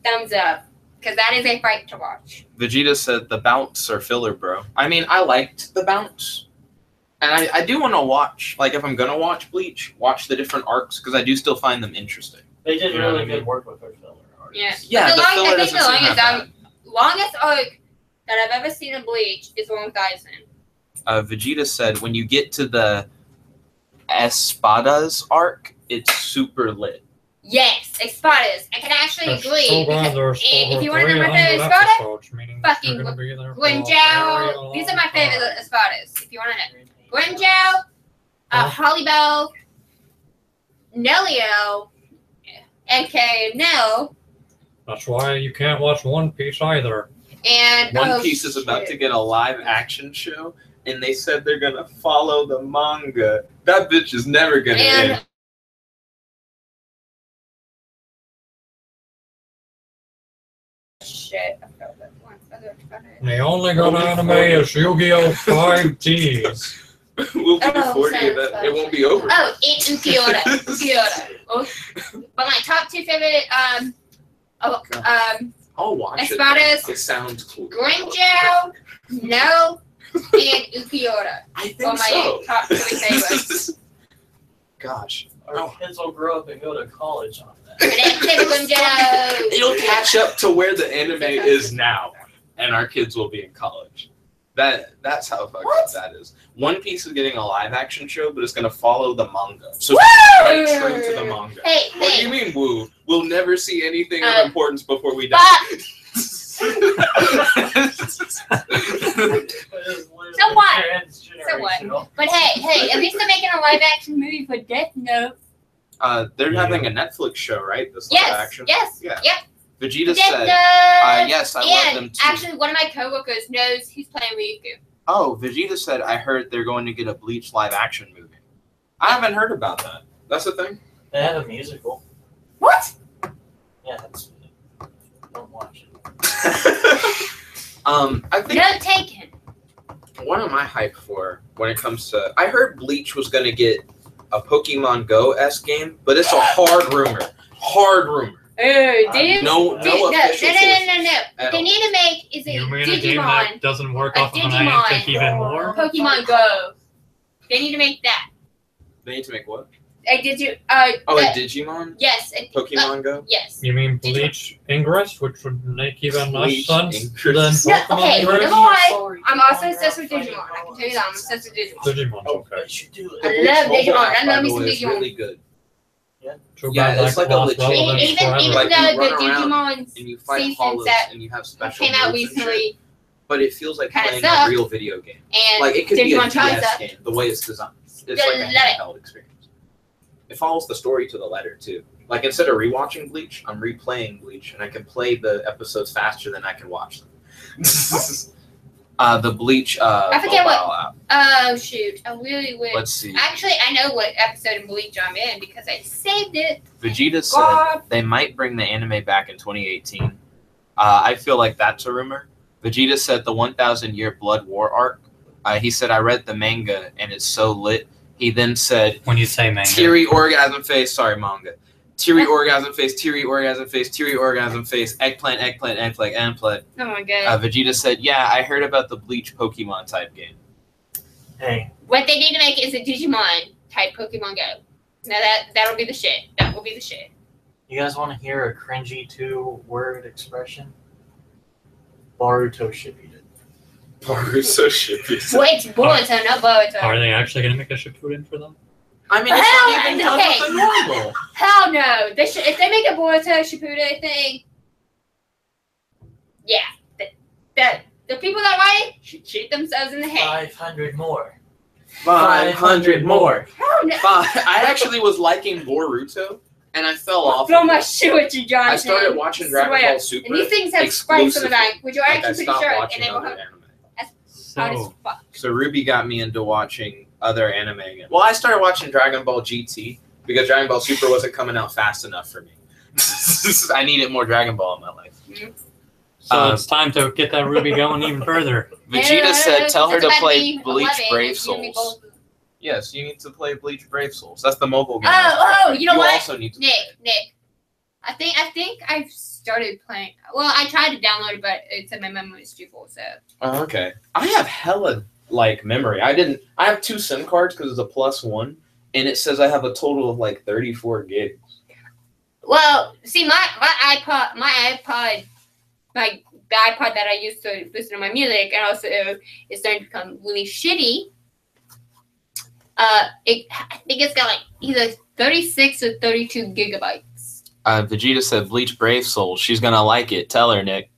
Thumbs up, because that is a fight to watch. Vegeta said the bounce are filler, bro. I mean, I liked the bounce. And I do want to watch, if I'm going to watch Bleach, watch the different arcs, because I do still find them interesting. They did You know what really I mean? good work with their filler. Yeah. Yeah, But the filler I think doesn't the seem that bad. longest arc that I've ever seen in Bleach is the one with Aizen. Vegeta said when you get to the Espadas arc, it's super lit. Yes, Espadas. I can actually agree. Because if you want to know my favorite Espada, fucking Guanzhou. These are my favorite Espadas. If you want to know, Guanzhou, Holly-Bell, Nelio, aka Nell. That's why you can't watch One Piece either. And One Piece is about to get a live action show, and they said they're gonna follow the manga. That bitch is never gonna end. Shit, I forgot that one. The only good anime is Yu-Gi-Oh! 5Ds. We'll be 40 and that it won't be over. Oh, it's Ukiyoda. Oh, but my top 2 favorite I'll watch Espadas, it sounds cool. Guanzhou, No, and Ukiyoda. I think my so. top 3 favorites. Gosh. Our kids will grow up and go to college on that. It'll catch up to where the anime is now, and our kids will be in college. That's how fucked up that is. One Piece is getting a live action show, but it's gonna follow the manga. So it's right true to the manga. What do you mean, woo? We'll never see anything of importance before we die. Somewhat. But hey, at least they're making a live action movie for Death Note. They're having a Netflix show, right? This live action. Yes. Vegeta Death said, Note. yes, I love them too. Actually, one of my coworkers knows he's playing Riku. Oh, Vegeta said, I heard they're going to get a Bleach live action movie. I haven't heard about that. That's the thing? They have a musical. What? Yeah, don't watch it. I think No taken. what am I hyped for when it comes to... I heard Bleach was going to get a Pokemon Go-esque game, but it's a hard rumor. Hard rumor. No official No. They need to make is it You mean Digimon? a game that doesn't work off of Digimon. Niantic even more? Pokemon Go. They need to make that. They need to make what? A Digimon? Yes. Pokemon Go? Yes. You mean Bleach Ingress, which would make even less Bleach sense Ingress. than No, Pokemon okay, Ingress? you know what? I'm also obsessed with Digimon. I can tell you that I'm obsessed with Digimon. Digimon, okay. You should do I it. love Bleach Digimon. mobile app, I love by me the some way, is Digimon. really good. Too Yeah, bad it's that like a lost legit- relevance Even forever. Like, though you the run around Digimon And you fight seasons hollows that and you have special came out moves and shit. recently But it feels like kinda playing a sucked. real video game. and Like it could be a Digimon Charizard. DS game, the way it's designed. It's like a Love it. handheld experience. It follows the story to the letter too. Like instead of rewatching Bleach, I'm replaying Bleach, and I can play the episodes faster than I can watch them. The Bleach I forget mobile what- app. Oh shoot! I really wish. Let's see. Actually, I know what episode in Bleach I'm in because I saved it. Vegeta said God. they might bring the anime back in 2018. I feel like that's a rumor. Vegeta said the 1,000 Year Blood War arc. He said, I read the manga and it's so lit. He then said, When you say manga. teary orgasm face. Sorry, manga. Teary orgasm face, teary orgasm face, teary orgasm face, eggplant. Oh my god! Vegeta said, yeah, I heard about the Bleach Pokemon type game. Hey, What they need to make is a Digimon type Pokemon Go. Now that'll be the shit. That will be the shit. you guys want to hear a cringy 2-word expression? Boruto Shippuden. Boruto Shippuden. Well, it's Boruto, not Boruto. Are they actually going to make a Shippuden for them? I mean, it's not even done with the normal. Hell no! They should, if they make a Boruto Shippuden thing, yeah, the people that write it should shoot themselves in the head. 500 more. 500 more. Hell no! I actually was liking Boruto, and I fell off. Blow of my it. shit with you, Johnson. I started watching Dragon Swear. Ball Super. And these things have spikes on the exclusively. back, which are Like, I actually pretty stopped sharp, and watching they will other have anime. hard as So, fuck. So Rwby got me into watching other anime again. Well, I started watching Dragon Ball GT because Dragon Ball Super wasn't coming out fast enough for me. I needed more Dragon Ball in my life. it's time to get that Rwby going even further. Vegeta said, tell her It's to about play be Bleach 11, Brave it's gonna be Souls. both. Yes, you need to play Bleach Brave Souls. That's the mobile game. Oh, you know what? Also need to Nick. I think I've started playing. Well, I tried to download it, but it said my memory is too full. So. Oh, okay. I have hella memory. I have 2 SIM cards because it's a +1, and it says I have a total of 34 gigs. Well, see, my iPod, my the iPod that I used to listen to my music, and also it's starting to become really shitty. I think it's got like either 36 or 32 gigabytes. Vegeta said Bleach Brave Soul. She's gonna like it. Tell her, Nick.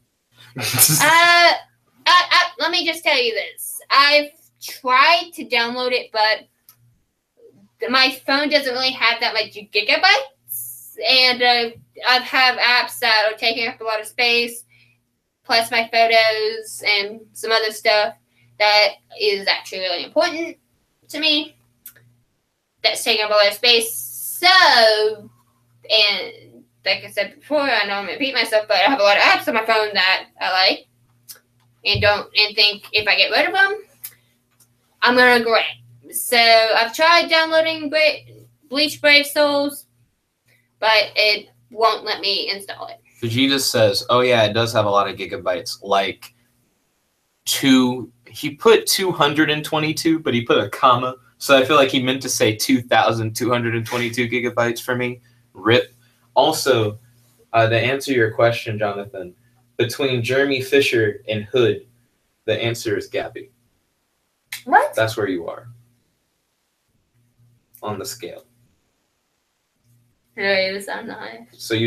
Let me just tell you this. I've tried to download it, but my phone doesn't really have that much gigabytes, and I have apps that are taking up a lot of space, plus my photos and some other stuff that is actually really important to me. That's taking up a lot of space. So, and like I said before, I know I'm gonna repeat myself, but I have a lot of apps on my phone that I like, and think if I get rid of them, I'm gonna regret. So I've tried downloading Bleach Brave Souls, but it won't let me install it. Vegeta says, "Oh yeah, it does have a lot of gigabytes. Like he put 222, but he put a comma, so I feel like he meant to say 2,222 gigabytes for me. Rip. Also, to answer your question, Jonathan, between Jeremy Fisher and Hood, the answer is Gabby. What? That's where you are on the scale. Really, it was on the high. So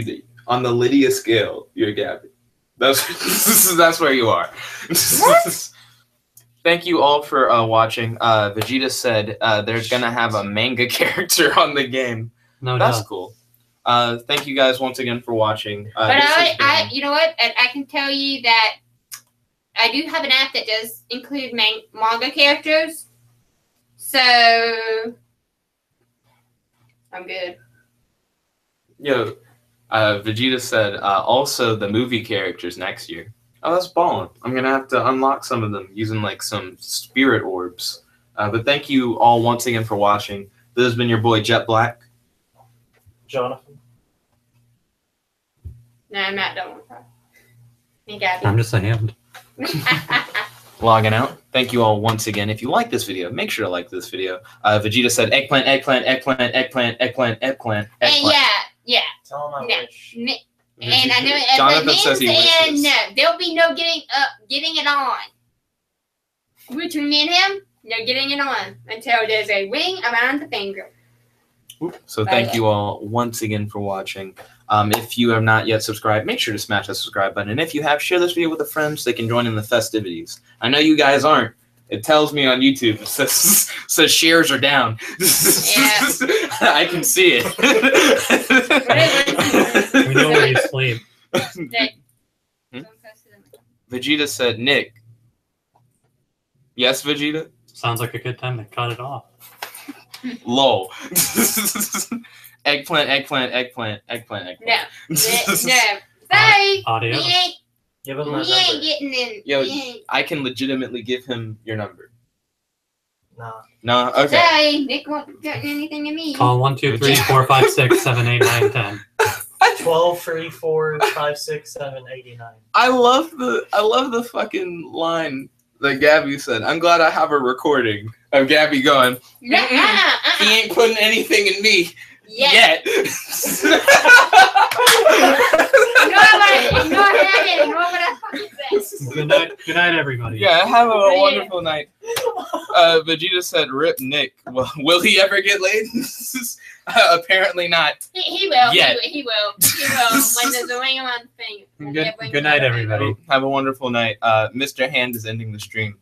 on the Lydia scale, you're Gabby. That's where you are. What? Thank you all for watching. Vegeta said there's gonna have a manga character on the game. No, That's cool. Thank you guys once again for watching. But you know what? I can tell you that I do have an app that does include manga characters. So I'm good. Yo, Vegeta said also the movie characters next year. Oh, that's ballin'. I'm gonna have to unlock some of them using like some spirit orbs. But thank you all once again for watching. This has been your boy Jet Black. Jonathan. No, I'm not done with that. Me, Gabby. I'm just a hand. Logging out. Thank you all once again. If you like this video, make sure to like this video. Vegeta said eggplant, eggplant, eggplant, eggplant, eggplant, eggplant, And eggplant. yeah. Tell him I No. wish. And I know Jonathan says he and wishes. no, there'll be no getting it on. Between me and him, no getting it on until there's a ring around the finger. So thank you all once again for watching. If you have not yet subscribed, make sure to smash that subscribe button. And if you have, share this video with a friend so they can join in the festivities. I know you guys aren't. It tells me on YouTube, it says shares are down. Yeah. I can see it. We know where you sleep. Vegeta said, Nick. Yes, Vegeta? Sounds like a good time to cut it off. Lol. Eggplant, eggplant, eggplant, eggplant, eggplant. No. Sorry. Adios. Give him We my ain't number. getting in. Yo, we ain't. I can legitimately give him your number. Nah. No? Okay. Sorry, Nick won't get anything to me. Call 1, 2, 3, 4, 5, 6, 7, 8, 9, 10. 12, 3, 4, 5, 6, 7, 89. I love the fucking line that Gabby said. I'm glad I have a recording of Gabby going, he ain't putting anything in me yet. Ignore what I fucking said. Good night, everybody. Yeah, have a wonderful night. Vegeta said, rip Nick. Well, will he ever get laid? Apparently not. He will. Yet. He will. When there's a ring around the finger. Good night, everybody. Have a wonderful night. Mr. Hand is ending the stream.